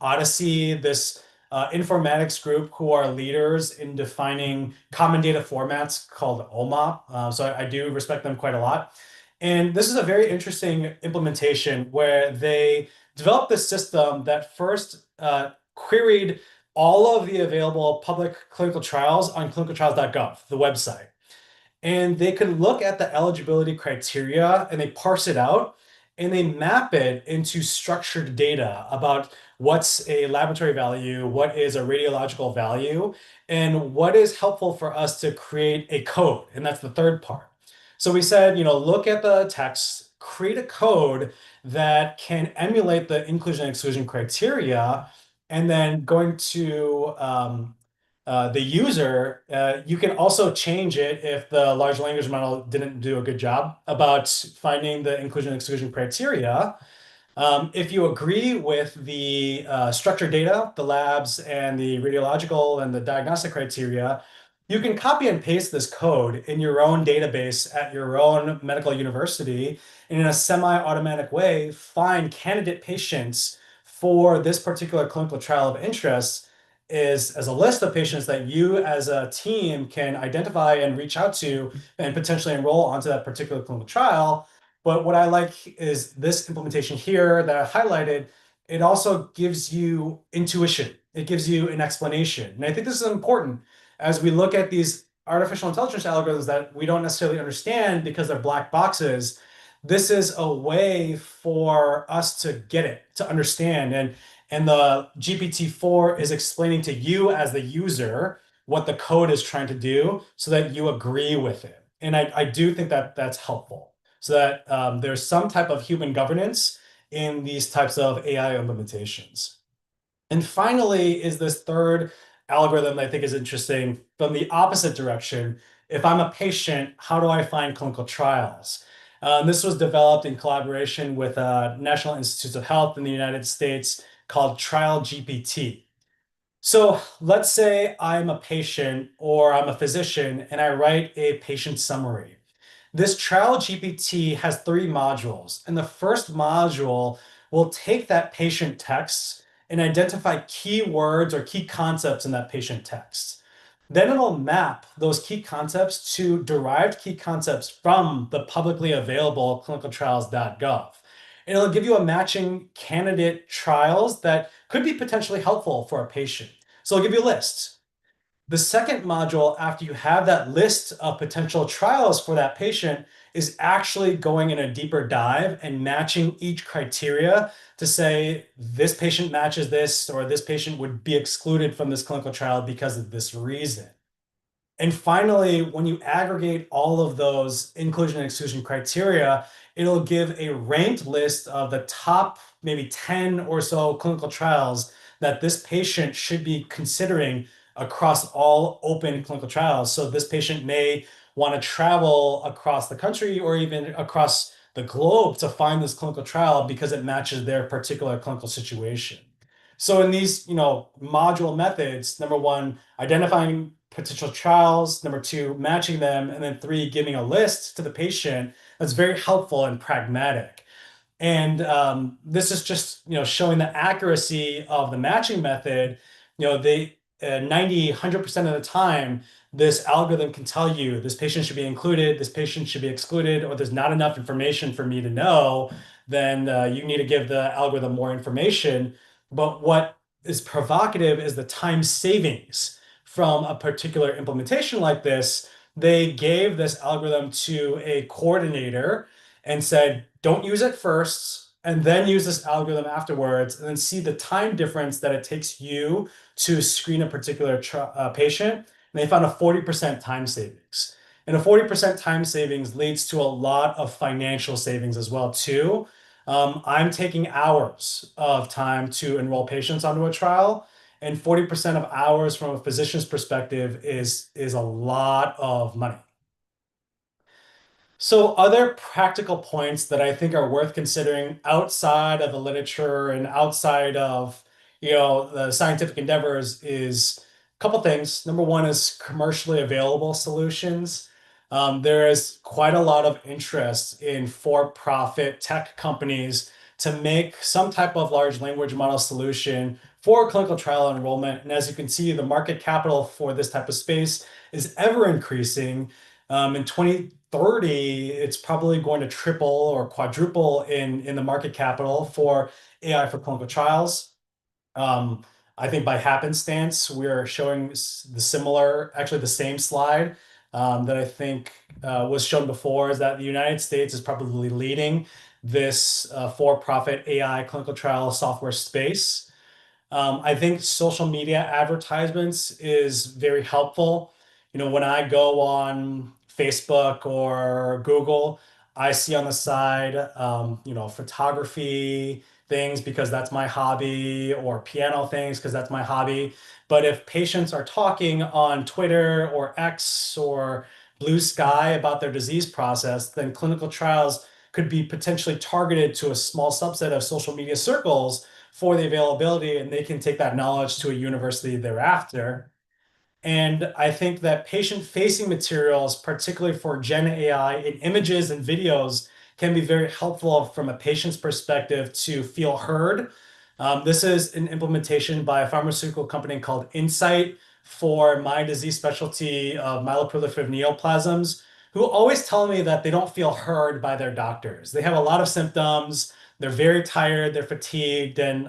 Odyssey, this informatics group who are leaders in defining common data formats called OMOP. So I do respect them quite a lot. And this is a very interesting implementation where they developed this system that first queried all of the available public clinical trials on clinicaltrials.gov, the website. And they could look at the eligibility criteria and they parse it out and they map it into structured data about what's a laboratory value, what is a radiological value, and what is helpful for us to create a code. And that's the third part. So we said, look at the text, create a code that can emulate the inclusion and exclusion criteria, and then going to the user, you can also change it if the large language model didn't do a good job about finding the inclusion and exclusion criteria. If you agree with the structured data, the labs and the radiological and the diagnostic criteria, you can copy and paste this code in your own database at your own medical university, and in a semi-automatic way, find candidate patients for this particular clinical trial of interest as a list of patients that you as a team can identify and reach out to and potentially enroll onto that particular clinical trial. But what I like is this implementation here that I highlighted, it also gives you intuition. It gives you an explanation. And I think this is important as we look at these artificial intelligence algorithms that we don't necessarily understand because they're black boxes. This is a way for us to get it, to understand. And the GPT-4 is explaining to you as the user what the code is trying to do so that you agree with it. And I do think that that's helpful so that there's some type of human governance in these types of AI implementations. And finally is this third algorithm that I think is interesting from the opposite direction. If I'm a patient, how do I find clinical trials? This was developed in collaboration with National Institutes of Health in the United States called Trial GPT. So let's say I'm a patient or I'm a physician and I write a patient summary. This Trial GPT has 3 modules, and the first module will take that patient text and identify key words or key concepts in that patient text. Then it'll map those key concepts to derived key concepts from the publicly available clinicaltrials.gov. And it'll give you a matching candidate trials that could be potentially helpful for a patient. So it'll give you lists. The second module, after you have that list of potential trials for that patient, is actually going in a deeper dive and matching each criteria to say this patient matches this, or this patient would be excluded from this clinical trial because of this reason. And finally, when you aggregate all of those inclusion and exclusion criteria, it'll give a ranked list of the top maybe 10 or so clinical trials that this patient should be considering across all open clinical trials. So this patient may want to travel across the country or even across the globe to find this clinical trial because it matches their particular clinical situation. So in these, module methods, number one, identifying potential trials, number two, matching them, and then three, giving a list to the patient, that's very helpful and pragmatic. And this is just showing the accuracy of the matching method. They 90, 100% of the time, this algorithm can tell you this patient should be included, this patient should be excluded, or there's not enough information for me to know, then you need to give the algorithm more information. But what is provocative is the time savings from a particular implementation like this. They gave this algorithm to a coordinator and said, don't use it first, and then use this algorithm afterwards, and then see the time difference that it takes you to screen a particular patient. And they found a 40% time savings. And a 40% time savings leads to a lot of financial savings as well, too. I'm taking hours of time to enroll patients onto a trial, and 40% of hours from a physician's perspective is a lot of money. So other practical points that I think are worth considering outside of the literature and outside of the scientific endeavors is a couple things. Number one is commercially available solutions. There is quite a lot of interest in for-profit tech companies to make some type of large language model solution for clinical trial enrollment. And as you can see, the market capital for this type of space is ever increasing. In 2030, it's probably going to triple or quadruple in the market capital for AI for clinical trials. I think by happenstance, we're showing actually the same slide that I think was shown before, is that the United States is probably leading this for-profit AI clinical trial software space. I think social media advertisements is very helpful. When I go on Facebook or Google, I see on the side, photography things because that's my hobby, or piano things because that's my hobby. But if patients are talking on Twitter or X or Blue Sky about their disease process, then clinical trials could be potentially targeted to a small subset of social media circles for the availability, and they can take that knowledge to a university thereafter. And I think that patient-facing materials, particularly for Gen AI in images and videos, can be very helpful from a patient's perspective to feel heard. This is an implementation by a pharmaceutical company called Incyte for my disease specialty of myeloproliferative neoplasms, who always tell me that they don't feel heard by their doctors. They have a lot of symptoms, they're very tired, they're fatigued, and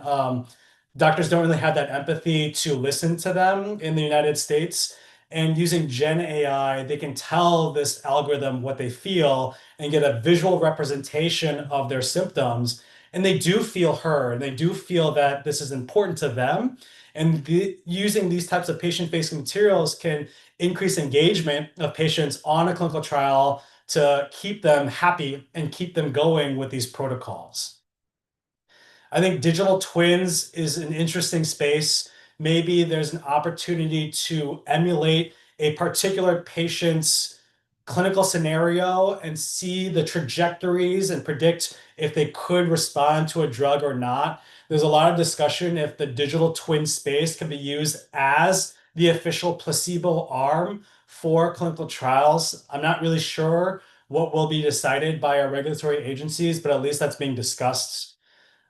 doctors don't really have that empathy to listen to them in the United States. And using Gen AI, they can tell this algorithm what they feel and get a visual representation of their symptoms. And they do feel heard. They do feel that this is important to them. And using these types of patient-facing materials can increase engagement of patients on a clinical trial to keep them happy and keep them going with these protocols. I think digital twins is an interesting space. Maybe there's an opportunity to emulate a particular patient's clinical scenario and see the trajectories and predict if they could respond to a drug or not. There's a lot of discussion if the digital twin space can be used as the official placebo arm for clinical trials. I'm not really sure what will be decided by our regulatory agencies, but at least that's being discussed.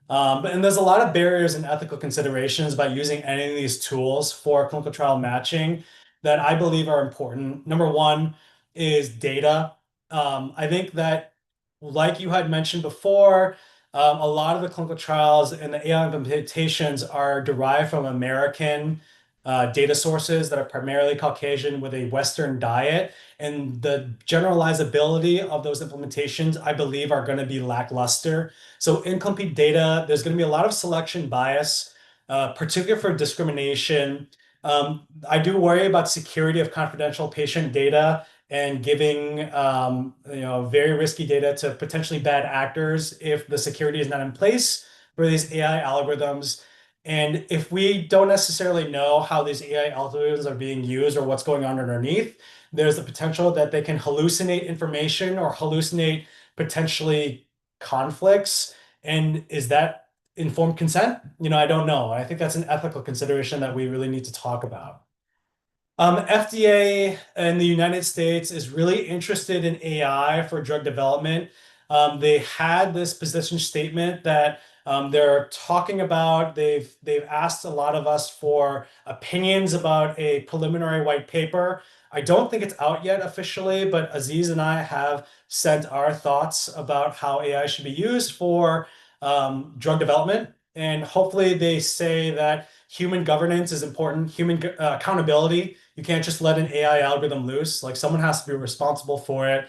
And there's a lot of barriers and ethical considerations about using any of these tools for clinical trial matching that I believe are important. Number one is data. I think that, like you had mentioned before, a lot of the clinical trials and the AI implementations are derived from American data sources that are primarily Caucasian with a Western diet. And the generalizability of those implementations, I believe, are going to be lackluster. So incomplete data, there's going to be a lot of selection bias, particularly for discrimination. I do worry about security of confidential patient data and giving very risky data to potentially bad actors if the security is not in place for these AI algorithms. And if we don't necessarily know how these AI algorithms are being used or what's going on underneath, there's the potential that they can hallucinate information or hallucinate potentially conflicts. And is that informed consent? I don't know. I think that's an ethical consideration that we really need to talk about. FDA in the United States is really interested in AI for drug development. They had this position statement that they're talking about. They've asked a lot of us for opinions about a preliminary white paper. I don't think it's out yet officially, but Aziz and I have sent our thoughts about how AI should be used for drug development. And hopefully they say that human governance is important, human accountability. You can't just let an AI algorithm loose. Like, someone has to be responsible for it.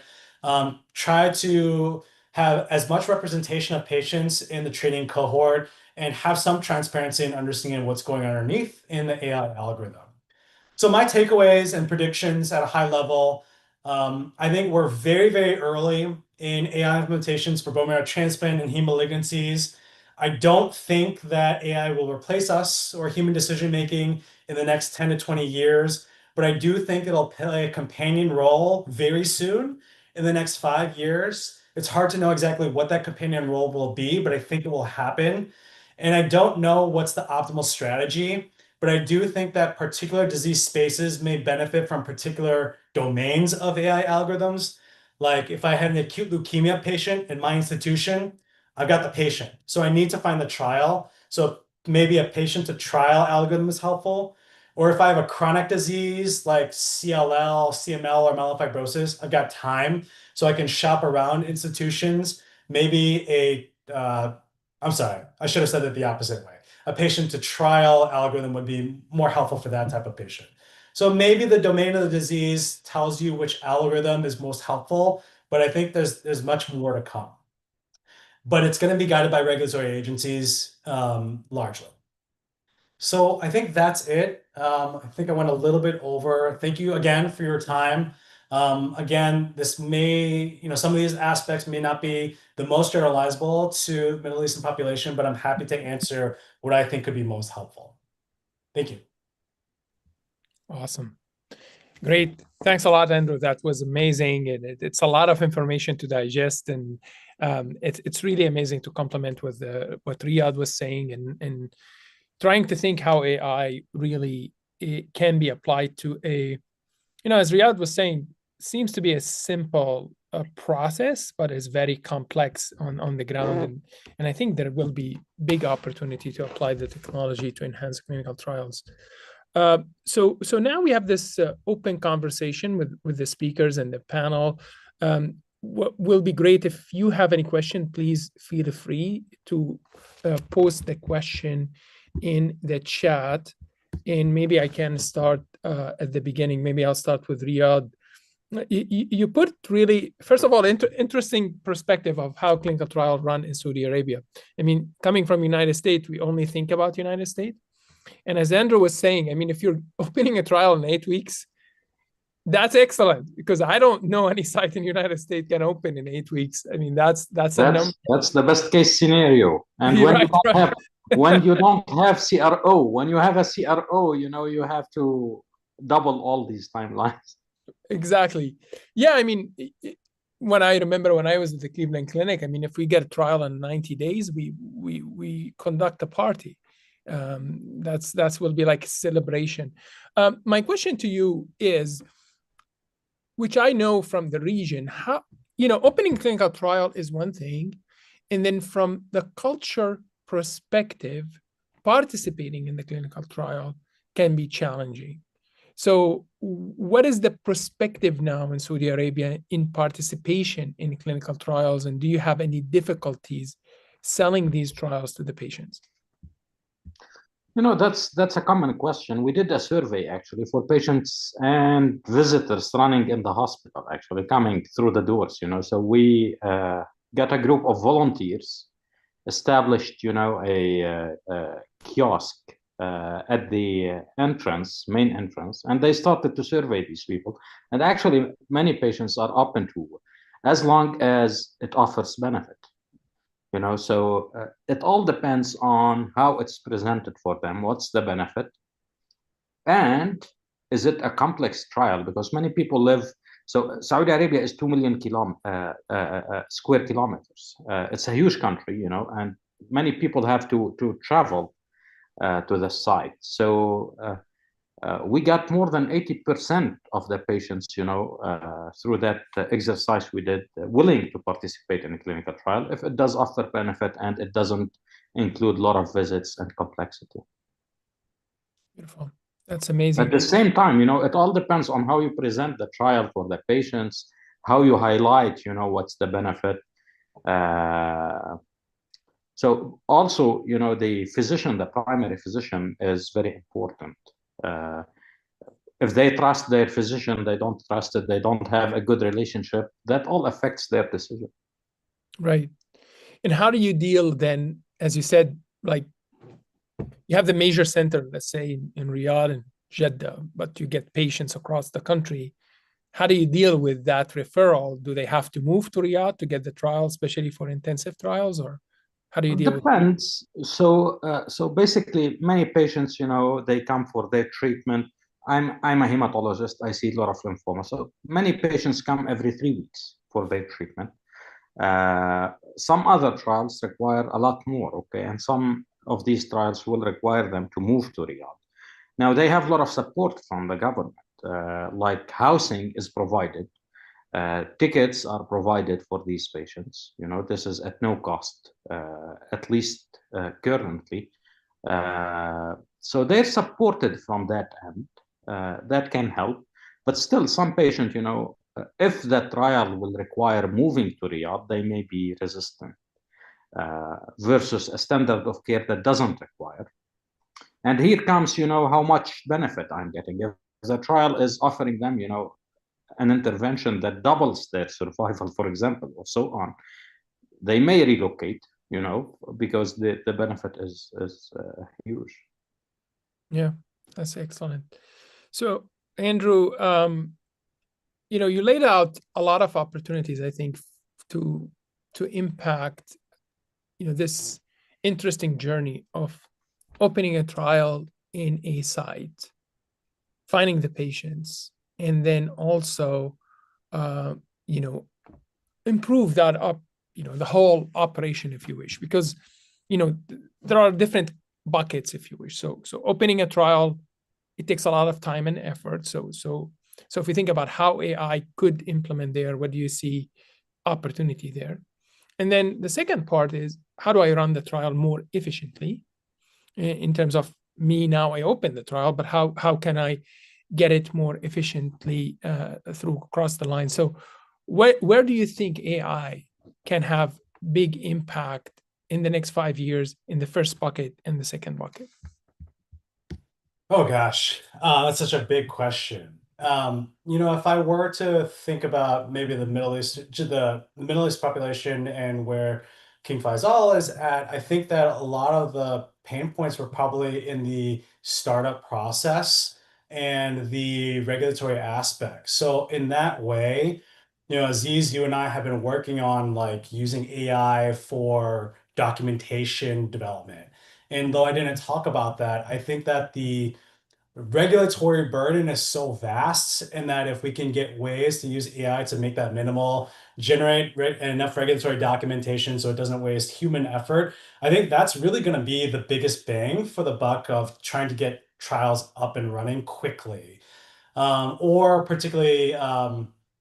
Try to have as much representation of patients in the training cohort and have some transparency and understanding what's going on underneath in the AI algorithm. So my takeaways and predictions at a high level, I think we're very, very early in AI implementations for bone marrow transplant and heme malignancies. I don't think that AI will replace us or human decision-making in the next 10 to 20 years, but I do think it'll play a companion role very soon in the next 5 years. It's hard to know exactly what that companion role will be, but I think it will happen. And I don't know what's the optimal strategy, but I do think that particular disease spaces may benefit from particular domains of AI algorithms. Like, if I had an acute leukemia patient in my institution, I've got the patient. So I need to find the trial. So maybe a patient to trial algorithm is helpful. Or if I have a chronic disease like CLL, CML, or myelofibrosis, I've got time. So I can shop around institutions. Maybe I'm sorry, I should have said it the opposite way. A patient to trial algorithm would be more helpful for that type of patient. So maybe the domain of the disease tells you which algorithm is most helpful, but I think there's much more to come. But it's going to be guided by regulatory agencies largely. So I think that's it. I think I went a little bit over. Thank you again for your time. Again, this may, some of these aspects may not be the most generalizable to Middle Eastern population, but I'm happy to answer what I think could be most helpful. Thank you. Awesome. Great. Thanks a lot, Andrew. That was amazing. And it's a lot of information to digest. And it's really amazing to complement with what Riyad was saying and trying to think how AI really can be applied to as Riyad was saying, seems to be a simple process, but is very complex on the ground. And I think there will be big opportunity to apply the technology to enhance clinical trials. So now we have this open conversation with the speakers and the panel. What will be great, if you have any question, please feel free to post the question in the chat. And maybe I can start at the beginning. Maybe I'll start with Riyad. You put really, first of all, interesting perspective of how clinical trials run in Saudi Arabia. I mean, coming from United States, we only think about United States. And as Andrew was saying, I mean, if you're opening a trial in 8 weeks, that's excellent, because I don't know any site in the United States can open in 8 weeks. I mean, that's a number. That's the best case scenario. And when you don't have CRO, when you have a CRO, you have to double all these timelines. Exactly. Yeah, I mean, when I was at the Cleveland Clinic, I mean, if we get a trial in 90 days, we conduct a party. That's will be like a celebration. My question to you is, which I know from the region, how, opening clinical trial is one thing, and then from the culture perspective, participating in the clinical trial can be challenging. So what is the perspective now in Saudi Arabia in participation in clinical trials, and do you have any difficulties selling these trials to the patients? That's a common question. We did a survey actually for patients and visitors running in the hospital, actually coming through the doors. So we got a group of volunteers, established, a kiosk at the main entrance, and they started to survey these people. And actually, many patients are open to, as long as it offers benefit. So it all depends on how it's presented for them. What's the benefit? And is it a complex trial? Because many people live, so Saudi Arabia is 2 million square kilometers. It's a huge country, and many people have to travel to the site. So we got more than 80% of the patients, through that exercise we did, willing to participate in a clinical trial if it does offer benefit and it doesn't include a lot of visits and complexity. Beautiful. That's amazing. At the same time, it all depends on how you present the trial for the patients, how you highlight, what's the benefit. So also, the physician, the primary physician, is very important. If they trust their physician, they don't trust it, they don't have a good relationship, that all affects their decision. Right. And how do you deal then, as you said, like you have the major center, let's say in Riyadh and Jeddah, but you get patients across the country. How do you deal with that referral? Do they have to move to Riyadh to get the trial, especially for intensive trials, or how do you deal with it? Depends. So basically, many patients, they come for their treatment. I'm a hematologist. I see a lot of lymphoma. So many patients come every 3 weeks for their treatment. Some other trials require a lot more, okay? And some of these trials will require them to move to Riyadh. Now, they have a lot of support from the government, like housing is provided. Tickets are provided for these patients. This is at no cost, at least currently. So they're supported from that end. That can help. But still, some patients, if that trial will require moving to Riyadh, they may be resistant versus a standard of care that doesn't require. And here comes, how much benefit I'm getting. If the trial is offering them, an intervention that doubles their survival, for example, or so on, they may relocate, because the benefit is huge. Yeah, that's excellent. So, Andrew, you laid out a lot of opportunities, I think, to impact, this interesting journey of opening a trial in a site, finding the patients, and then also, improve that up, the whole operation, if you wish, because, there are different buckets, if you wish. So opening a trial, it takes a lot of time and effort. So if we think about how AI could implement there, what do you see opportunity there? And then the second part is, how do I run the trial more efficiently in terms of me now I open the trial, but how can I get it more efficiently through across the line? So where do you think AI can have big impact in the next 5 years in the first bucket and the second bucket? Oh gosh, that's such a big question. If I were to think about maybe the Middle East, the Middle East population and where King Faisal is at, I think that a lot of the pain points were probably in the startup process and the regulatory aspects. So in that way, Aziz, you and I have been working on like using AI for documentation development. And though I didn't talk about that, I think that the regulatory burden is so vast, and that if we can get ways to use AI to make that minimal, generate enough regulatory documentation so it doesn't waste human effort, I think that's really going to be the biggest bang for the buck of trying to get trials up and running quickly, or particularly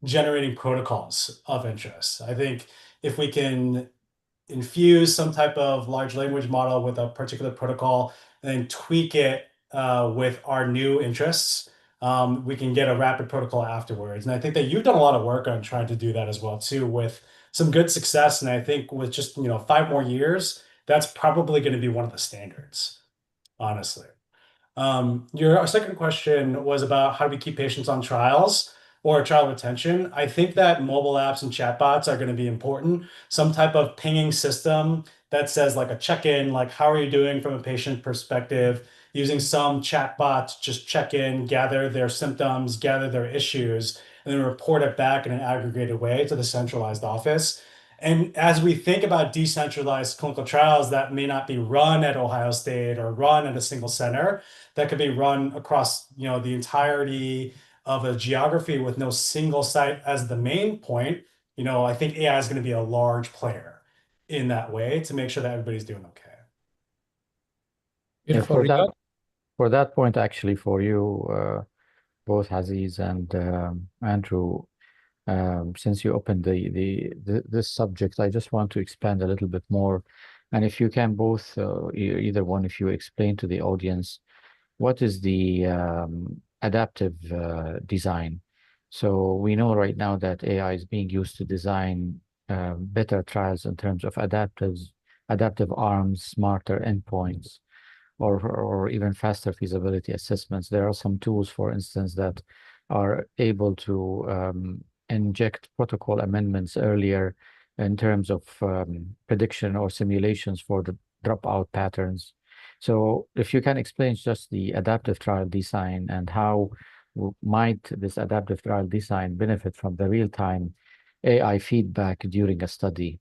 generating protocols of interest. I think if we can infuse some type of large language model with a particular protocol and then tweak it with our new interests, we can get a rapid protocol afterwards. And I think that you've done a lot of work on trying to do that as well too, with some good success. And I think with just 5 more years, that's probably going to be one of the standards, honestly. Your second question was about how do we keep patients on trials or trial retention. I think that mobile apps and chatbots are going to be important. Some type of pinging system that says like a check-in, like how are you doing from a patient perspective? using some chatbot to just check in, gather their symptoms, gather their issues, and then report it back in an aggregated way to the centralized office. And as we think about decentralized clinical trials that may not be run at Ohio State or run at a single center, that could be run across, the entirety of a geography with no single site as the main point, I think AI is going to be a large player in that way to make sure that everybody's doing okay. Yeah, Beautiful. Riyad? for that point, actually, for you, both Aziz and Andrew, since you opened this subject, I just want to expand a little bit more. And if you can both, either one, if you explain to the audience, what is the adaptive design? So we know right now that AI is being used to design better trials in terms of adaptive arms, smarter endpoints, or even faster feasibility assessments. There are some tools, for instance, that are able to inject protocol amendments earlier in terms of prediction or simulations for the dropout patterns. So if you can explain just the adaptive trial design and how might this adaptive trial design benefit from the real-time AI feedback during a study?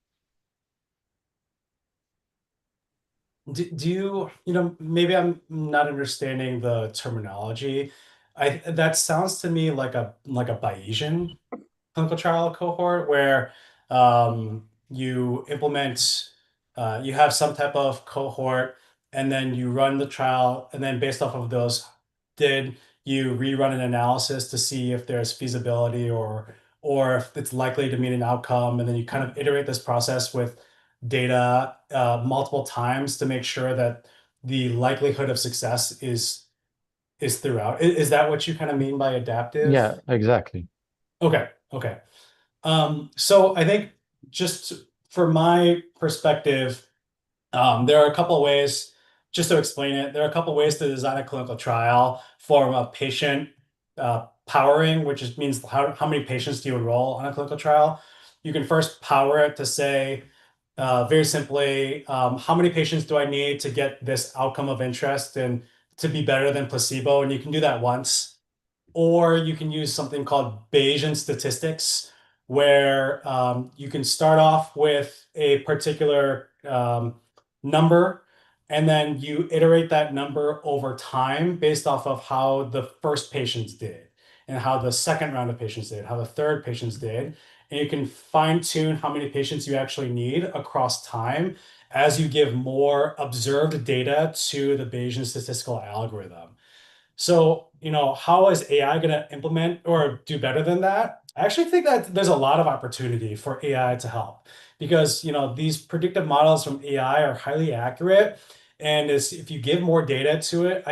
Do you, maybe I'm not understanding the terminology. That sounds to me like a Bayesian clinical trial cohort where you implement, you have some type of cohort, and then you run the trial, and then based off of those, did you rerun an analysis to see if there's feasibility or if it's likely to meet an outcome, and then you kind of iterate this process with data multiple times to make sure that the likelihood of success is throughout. Is that what you kind of mean by adaptive? Yeah, exactly. Okay. So I think just for my perspective, there are a couple of ways, just to explain it, there are a couple of ways to design a clinical trial for a patient powering, which means how many patients do you enroll on a clinical trial. You can first power it to say, very simply, how many patients do I need to get this outcome of interest and to be better than placebo? And you can do that once. Or you can use something called Bayesian statistics, where you can start off with a particular number, and then you iterate that number over time based off of how the first patients did, and how the second round of patients did, how the third patients did. And you can fine tune how many patients you actually need across time as you give more observed data to the Bayesian statistical algorithm. So, how is AI going to implement or do better than that? I actually think that there's a lot of opportunity for AI to help because, these predictive models from AI are highly accurate. And if you give more data to it,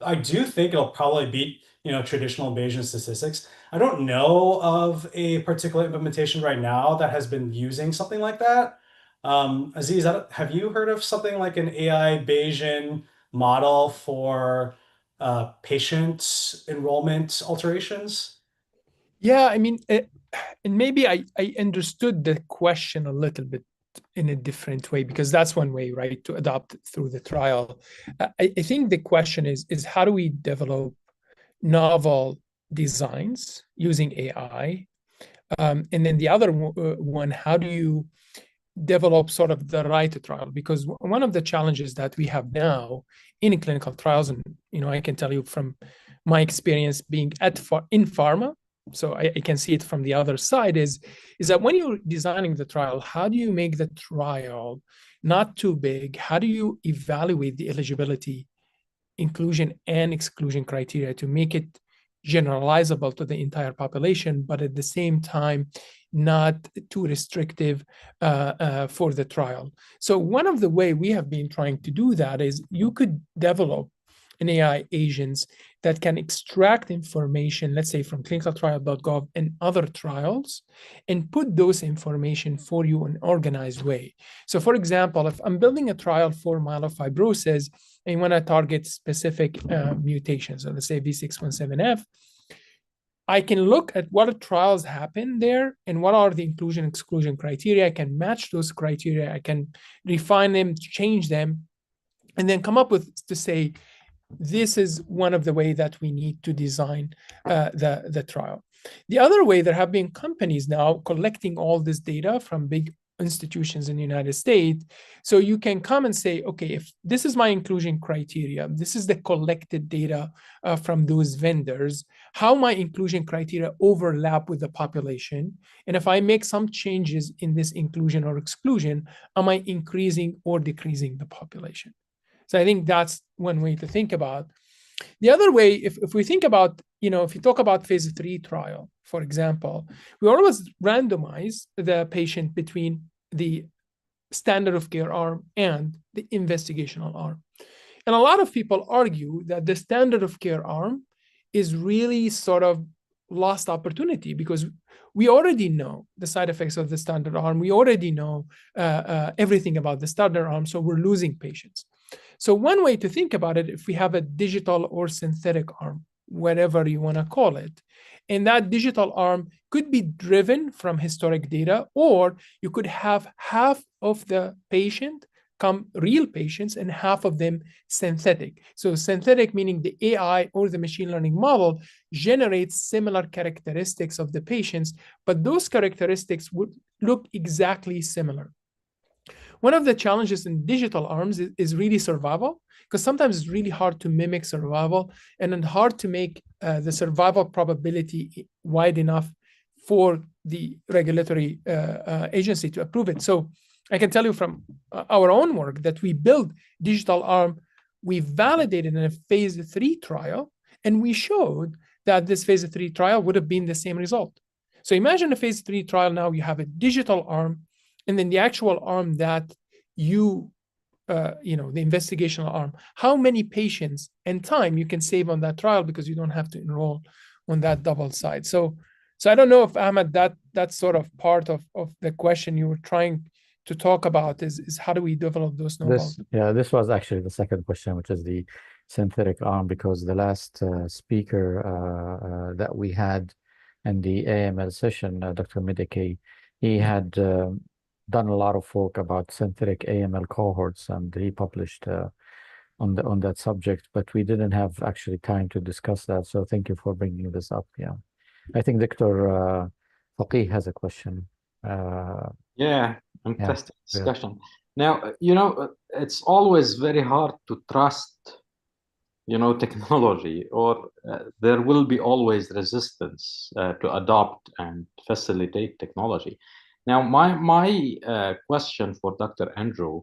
I do think it'll probably beat, traditional Bayesian statistics. I don't know of a particular implementation right now that has been using something like that. Aziz, have you heard of something like an AI Bayesian model for patient enrollment alterations? Yeah, I mean, and maybe I understood the question a little bit in a different way, because that's one way, right, to adopt it through the trial. I think the question is how do we develop novel designs using AI? And then the other one, how do you develop sort of the right trial? Because one of the challenges that we have now in clinical trials, and I can tell you from my experience being in pharma, so I can see it from the other side, is that when you're designing the trial, how do you make the trial not too big? How do you evaluate the eligibility, inclusion, and exclusion criteria to make it generalizable to the entire population, but at the same time not too restrictive for the trial? So one of the way we have been trying to do that is you could develop an AI agents that can extract information, let's say from clinicaltrial.gov and other trials, and put those information for you in an organized way. So for example, if I'm building a trial for myelofibrosis and when I target specific mutations, so let's say V617F, I can look at what trials happen there and what are the inclusion exclusion criteria. I can match those criteria. I can refine them, change them, and then come up with to say, this is one of the ways that we need to design the trial. The other way, there have been companies now collecting all this data from big institutions in the United States. So you can come and say, okay, if this is my inclusion criteria, this is the collected data from those vendors, how my inclusion criteria overlap with the population. And if I make some changes in this inclusion or exclusion, am I increasing or decreasing the population? So I think that's one way to think about. The other way, if we think about, if you talk about phase 3 trial, for example, we always randomize the patient between the standard of care arm and the investigational arm. And a lot of people argue that the standard of care arm is really sort of lost opportunity because we already know the side effects of the standard arm. We already know everything about the standard arm, so we're losing patients. So one way to think about it, if we have a digital or synthetic arm, whatever you want to call it, and that digital arm could be driven from historic data, or you could have half of the patient come real patients and half of them synthetic. So synthetic meaning the AI or the machine learning model generates similar characteristics of the patients, but those characteristics would look exactly similar. One of the challenges in digital arms is really survival, because sometimes it's really hard to mimic survival and then hard to make the survival probability wide enough for the regulatory agency to approve it. So I can tell you from our own work that we built digital arm, we validated in a phase 3 trial, and we showed that this phase 3 trial would have been the same result. So imagine a phase 3 trial now, you have a digital arm, and then the actual arm that the investigational arm, how many patients and time you can save on that trial because you don't have to enroll on that double side. So I don't know if, Ahmed, that's sort of part of the question you were trying to talk about is how do we develop those snowballs? This was actually the second question, which is the synthetic arm, because the last speaker that we had in the AML session, Dr. Medeke, he had done a lot of work about synthetic AML cohorts, and he published on that subject, but we didn't have actually time to discuss that. So thank you for bringing this up. Yeah, I think Dr. Faqih has a question. Interesting discussion. Now, it's always very hard to trust, technology, or there will be always resistance to adopt and facilitate technology. Now, my question for Dr. Andrew,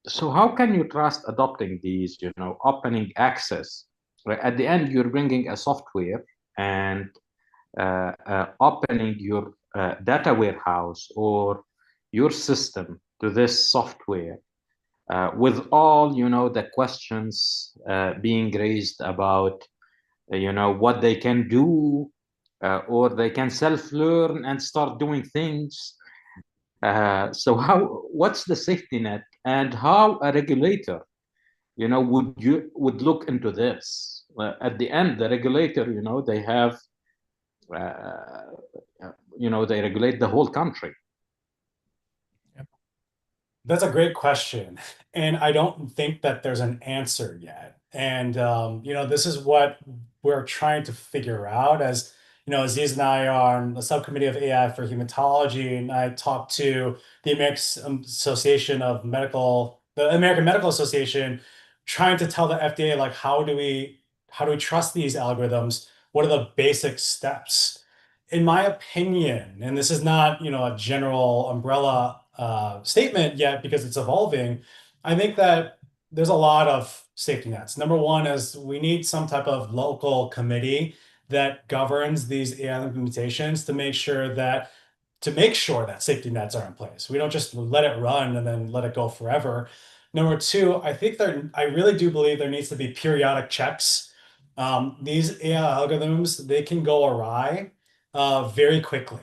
so how can you trust adopting these, opening access? Right? At the end, you're bringing a software and opening your data warehouse or your system to this software with all, the questions being raised about, what they can do, or they can self-learn and start doing things. So what's the safety net, and how a regulator, would look into this? At the end, the regulator, they have, they regulate the whole country. That's a great question. And I don't think that there's an answer yet. And, this is what we're trying to figure out as, Aziz and I are on the subcommittee of AI for hematology, and I talked to the American Medical Association, trying to tell the FDA, like, how do we trust these algorithms? What are the basic steps? In my opinion, and this is not, a general umbrella statement yet because it's evolving, I think that there's a lot of safety nets. Number one is we need some type of local committee that governs these AI implementations to make sure that safety nets are in place. We don't just let it run and then let it go forever. Number two, I really do believe there needs to be periodic checks. These AI algorithms, they can go awry very quickly.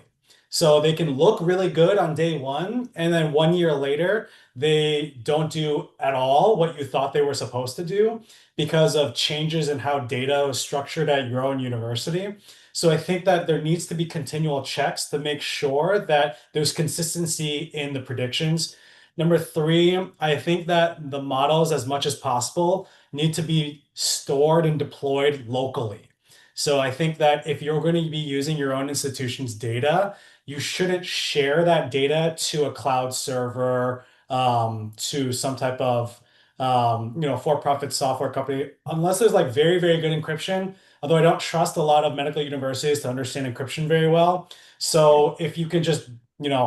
So they can look really good on day one, and then 1 year later, they don't do at all what you thought they were supposed to do because of changes in how data was structured at your own university. So I think that there needs to be continual checks to make sure that there's consistency in the predictions. Number three, I think that the models, as much as possible, need to be stored and deployed locally. So I think that if you're going to be using your own institution's data, you shouldn't share that data to a cloud server, to some type of for-profit software company, unless there's like very, very good encryption. Although I don't trust a lot of medical universities to understand encryption very well. So if you can just,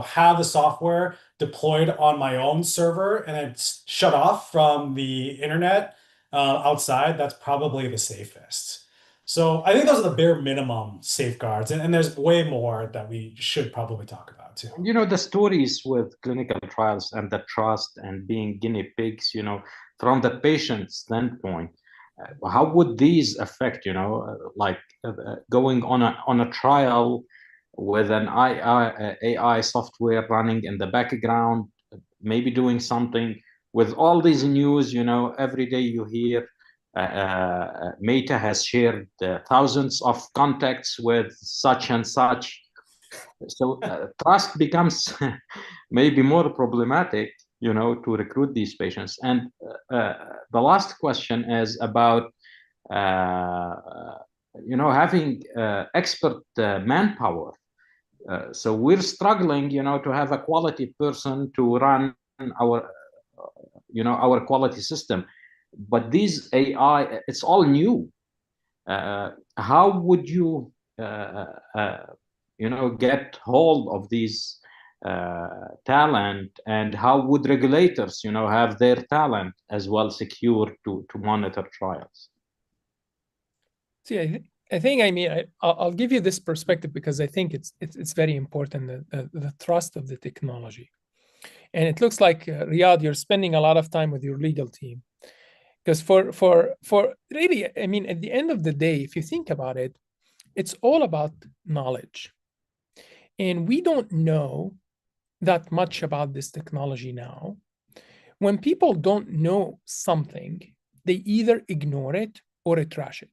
have the software deployed on my own server and it's shut off from the internet outside, that's probably the safest. So I think those are the bare minimum safeguards, and there's way more that we should probably talk about too. The stories with clinical trials and the trust and being guinea pigs, from the patient standpoint, how would these affect, going on a trial with an AI software running in the background, maybe doing something with all these news, every day you hear Meta has shared thousands of contacts with such and such. So trust becomes maybe more problematic, to recruit these patients. And the last question is about, having expert manpower. So we're struggling, to have a quality person to run our quality system. But these AI, it's all new. How would you, get hold of these talent, and how would regulators, have their talent as well secure to monitor trials? See, I think I'll give you this perspective because I think it's very important, the trust of the technology. And it looks like Riyad, you're spending a lot of time with your legal team, because for really, I mean, at the end of the day, if you think about it, it's all about knowledge. And we don't know that much about this technology now. When people don't know something, they either ignore it or they trash it.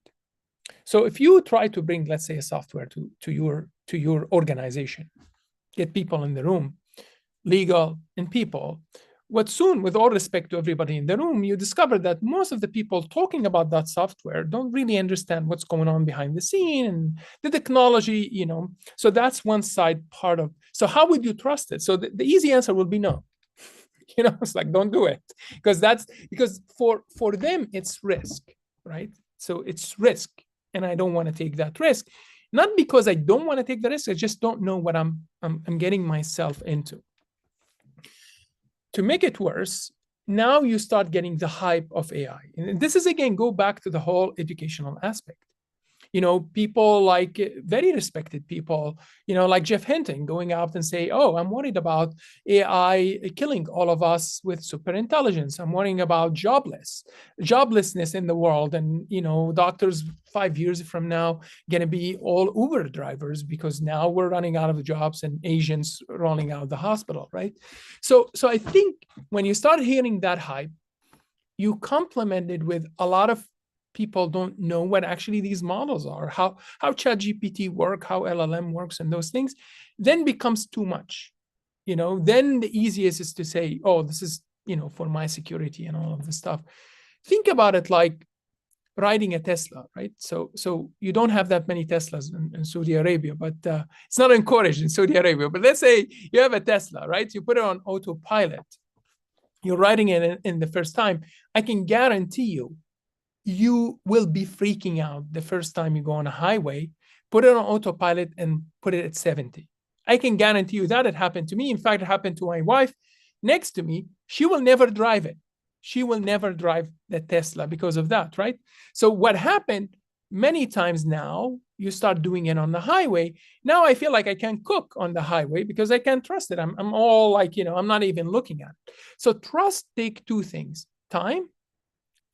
So if you try to bring, let's say, a software to your organization, get people in the room, legal and people, what soon, with all respect to everybody in the room, you discover that most of the people talking about that software don't really understand what's going on behind the scene and the technology, So that's one side part of. So how would you trust it? So the easy answer will be no. It's like, don't do it, because for them it's risk, right? So it's risk, and I don't want to take that risk. Not because I don't want to take the risk, I just don't know what I'm getting myself into. To make it worse, now you start getting the hype of AI. And this is, again, go back to the whole educational aspect. People like very respected people, like Jeff Hinton going out and say, oh, I'm worried about AI killing all of us with superintelligence. I'm worrying about joblessness in the world. And, doctors 5 years from now going to be all Uber drivers because now we're running out of jobs and Asians rolling out of the hospital, right? So I think when you start hearing that hype, you complement it with a lot of people don't know what actually these models are, how ChatGPT work, how LLM works, and those things, then becomes too much. Then the easiest is to say, oh, this is, for my security and all of this stuff. Think about it like riding a Tesla, right? So you don't have that many Teslas in Saudi Arabia, but it's not encouraged in Saudi Arabia. But let's say you have a Tesla, right? You put it on autopilot. You're riding it in the first time. I can guarantee you will be freaking out the first time you go on a highway, put it on autopilot and put it at 70. I can guarantee you that it happened to me. In fact, it happened to my wife next to me. She will never drive it. She will never drive the Tesla because of that, right? So what happened many times now, you start doing it on the highway. Now I feel like I can cook on the highway because I can't trust it. I'm all like, I'm not even looking at it. So trust take two things, time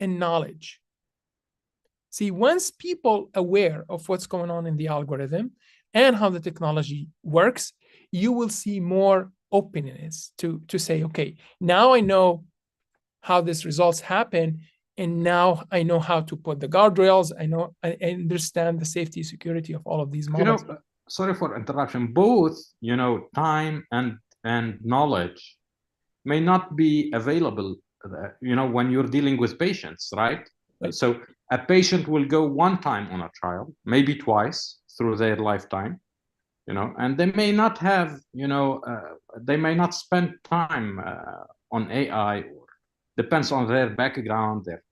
and knowledge. See, once people aware of what's going on in the algorithm and how the technology works, you will see more openness to say, okay, now I know how these results happen, and now I know how to put the guardrails. I understand the safety, security of all of these models. Sorry for interruption. Both, time and knowledge may not be available, when you're dealing with patients, right? Right. So a patient will go one time on a trial, maybe twice through their lifetime, and they may not have, they may not spend time on AI, or depends on their background there.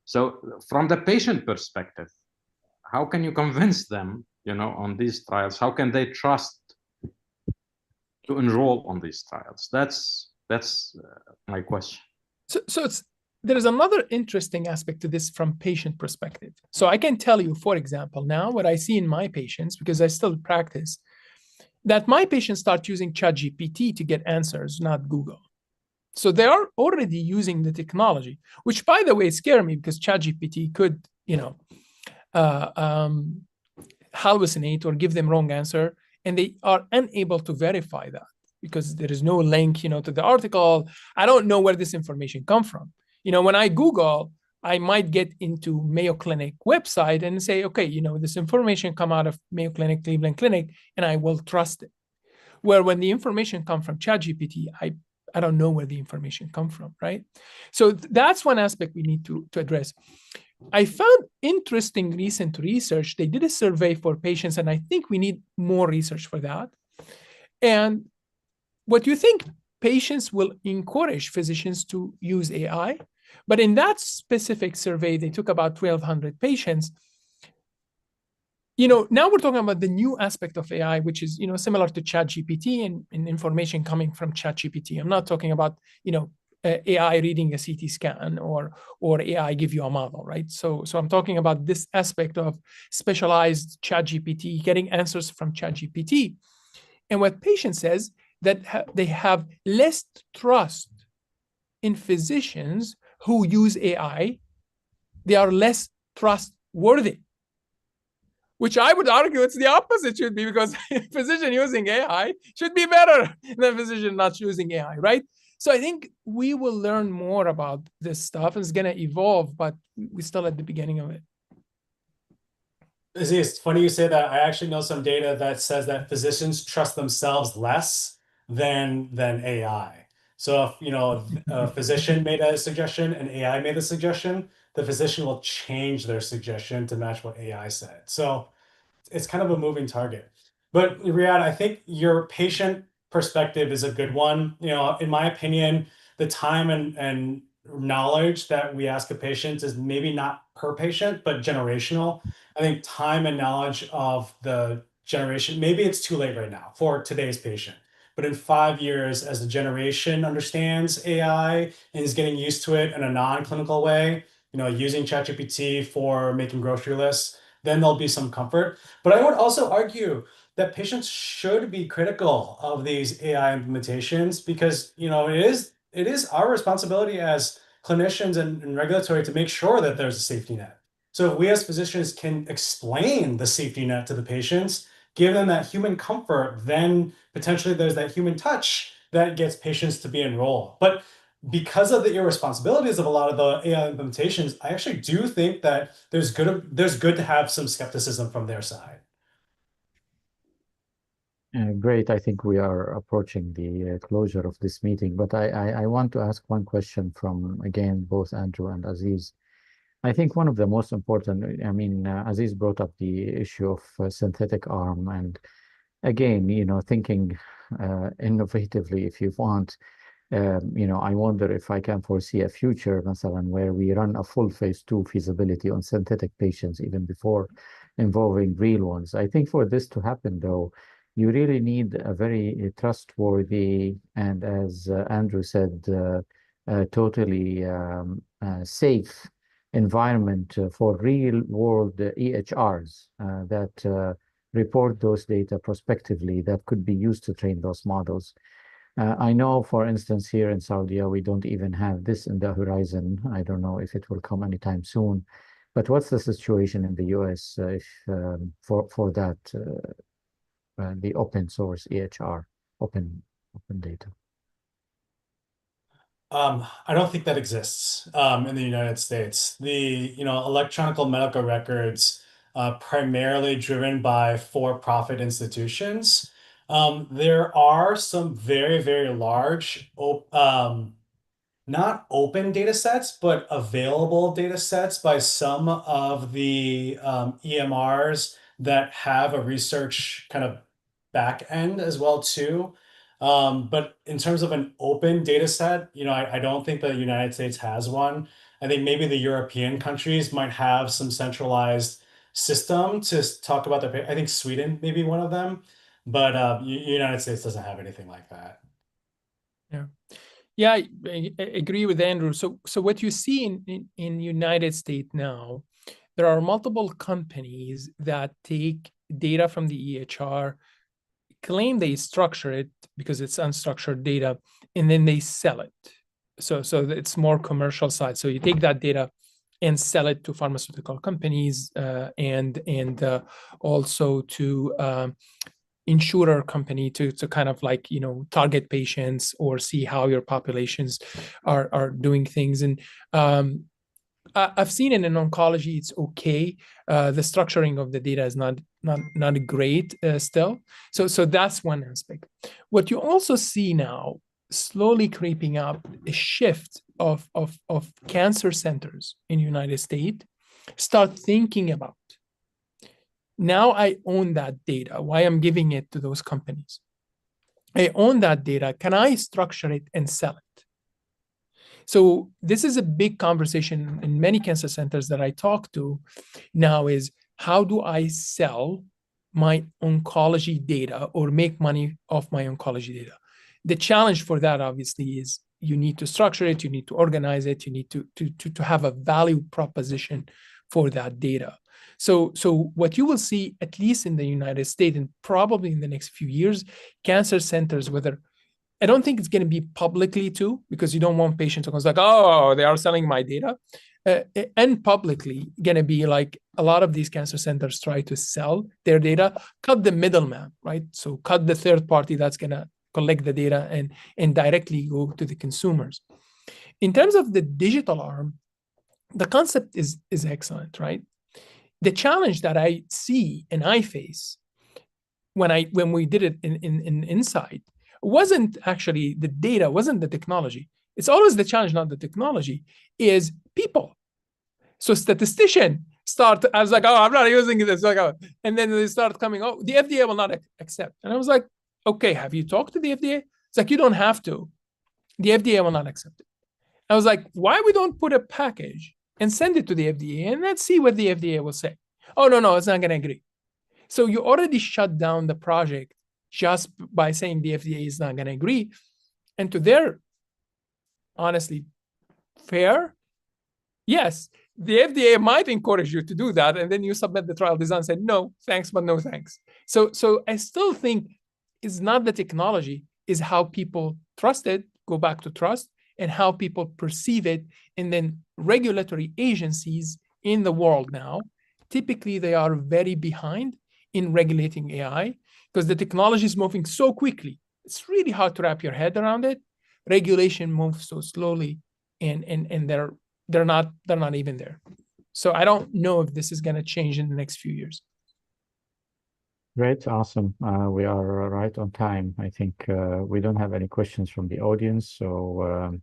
So from the patient perspective, how can you convince them, on these trials? How can they trust to enroll on these trials? That's my question. So there is another interesting aspect to this from patient perspective. So I can tell you, for example, now what I see in my patients, because I still practice, that my patients start using ChatGPT to get answers, not Google. So they are already using the technology, which, by the way, scare me because ChatGPT could, hallucinate or give them wrong answer, and they are unable to verify that because there is no link, to the article. I don't know where this information come from. When I Google, I might get into Mayo Clinic website and say, okay, this information come out of Mayo Clinic, Cleveland Clinic, and I will trust it. Where when the information come from ChatGPT, I don't know where the information come from, right? So that's one aspect we need to address. I found interesting recent research. They did a survey for patients, and I think we need more research for that. And what you think patients will encourage physicians to use AI, but in that specific survey, they took about 1,200 patients. Now we're talking about the new aspect of AI, which is, similar to ChatGPT and information coming from ChatGPT. I'm not talking about, AI reading a CT scan or AI give you a model, right? So I'm talking about this aspect of specialized ChatGPT, getting answers from ChatGPT. And what patient says that they have less trust in physicians who use AI. They are less trustworthy, which I would argue it's the opposite should be, because physician using AI should be better than physician not using AI, right? So I think we will learn more about this stuff. It's going to evolve, but we're still at the beginning of it. It's funny you say that. I actually know some data that says that physicians trust themselves less than AI. So if a physician made a suggestion and AI made a suggestion, the physician will change their suggestion to match what AI said. So it's kind of a moving target. But Riyad, I think your patient perspective is a good one. In my opinion, the time and knowledge that we ask a patient is maybe not per patient, but generational. I think time and knowledge of the generation, maybe it's too late right now for today's patient. But in 5 years, as the generation understands AI and is getting used to it in a non-clinical way, using ChatGPT for making grocery lists, then there'll be some comfort. But I would also argue that patients should be critical of these AI implementations because, it is our responsibility as clinicians and regulatory to make sure that there's a safety net. So if we as physicians can explain the safety net to the patients, give them that human comfort, then potentially there's that human touch that gets patients to be enrolled. But because of the irresponsibilities of a lot of the AI implementations, I actually do think that there's good to have some skepticism from their side. Great. I think we are approaching the closure of this meeting, but I want to ask one question from, again, both Andrew and Aziz. I think one of the most important, Aziz brought up the issue of synthetic arm, and again, thinking innovatively, if you want. I wonder if I can foresee a future, where we run a full phase 2 feasibility on synthetic patients even before involving real ones. I think for this to happen, though, you really need a very trustworthy and, as Andrew said, totally safe environment for real-world EHRs that report those data prospectively that could be used to train those models. I know, for instance, here in Saudi, we don't even have this in the horizon. I don't know if it will come anytime soon. But what's the situation in the US for that, the open source EHR, open data? I don't think that exists in the United States. The electronic medical records primarily driven by for-profit institutions. There are some very, very large not open data sets, but available data sets by some of the EMRs that have a research kind of back end as well too. But in terms of an open data set, I don't think the United States has one. I think maybe the European countries might have some centralized system to talk about I think Sweden may be one of them, but United States doesn't have anything like that. Yeah, I agree with Andrew. So what you see in United States now, there are multiple companies that take data from the EHR, claim they structure it because it's unstructured data, and then they sell it. So it's more commercial side. So you take that data and sell it to pharmaceutical companies and also to insurer company to kind of like, target patients or see how your populations are doing things. And I've seen it in oncology, it's okay. The structuring of the data is not great still. So that's one aspect. What you also see now, slowly creeping up, a shift of cancer centers in the United States start thinking about, now I own that data. Why I'm giving it to those companies? I own that data. Can I structure it and sell it? So this is a big conversation in many cancer centers that I talk to now is, how do I sell my oncology data or make money off my oncology data? The challenge for that, obviously, is you need to structure it, you need to organize it, you need to have a value proposition for that data. So what you will see, at least in the United States and probably in the next few years, cancer centers, whether, I don't think it's going to be publicly too, because you don't want patients to go like, oh, they are selling my data. And publicly going to be like, a lot of these cancer centers try to sell their data, cut the middleman, right? So cut the third party that's going to collect the data and directly go to the consumers. In terms of the digital arm, the concept is excellent, right? The challenge that I see and I face when we did it in Insight wasn't actually the data, wasn't the technology. It's always the challenge, not the technology, is people. So statistician start, I was like, oh, I'm not using this. Like, oh. And then they start coming, oh, the FDA will not accept. And I was like, okay, have you talked to the FDA? It's like, you don't have to. The FDA will not accept it. I was like, why we don't put a package and send it to the FDA and let's see what the FDA will say. Oh, no, it's not going to agree. So you already shut down the project just by saying the FDA is not going to agree. And to their, honestly, fair, yes, the FDA might encourage you to do that. And then you submit the trial design and say, no, thanks, but no thanks. So I still think it's not the technology, is how people trust it, go back to trust, and how people perceive it. And then regulatory agencies in the world now, typically they are very behind in regulating AI because the technology is moving so quickly. It's really hard to wrap your head around it. Regulation moves so slowly, and they're not even there. So I don't know if this is going to change in the next few years. Great, awesome. We are right on time. I think we don't have any questions from the audience, so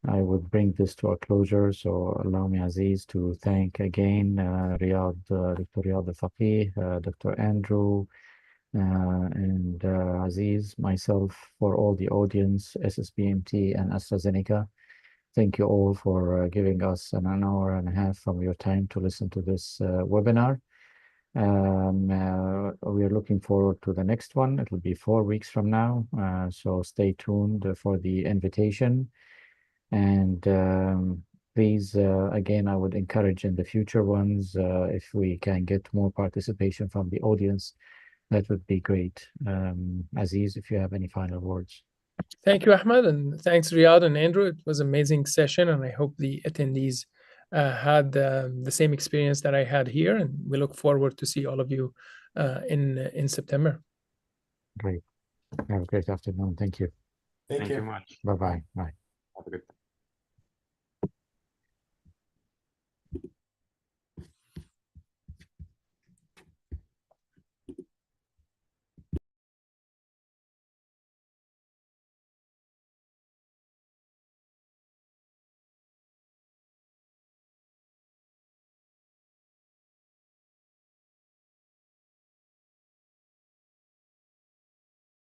I would bring this to a closure. So allow me, Aziz, to thank again Dr. Riyad Al-Faqih, Dr. Andrew, and Aziz, myself, for all the audience, SSBMT and AstraZeneca. Thank you all for giving us an hour and a half from your time to listen to this webinar. We are looking forward to the next one. It will be 4 weeks from now, so stay tuned for the invitation. And please, again, I would encourage in the future ones, if we can get more participation from the audience, that would be great. Aziz, if you have any final words. Thank you, Ahmed, and thanks, Riyad and Andrew. It was an amazing session, and I hope the attendees had the same experience that I had here, and we look forward to see all of you in September. Great. Have a great afternoon. Thank you. Thank you much. Bye-bye. Bye. Have a good day.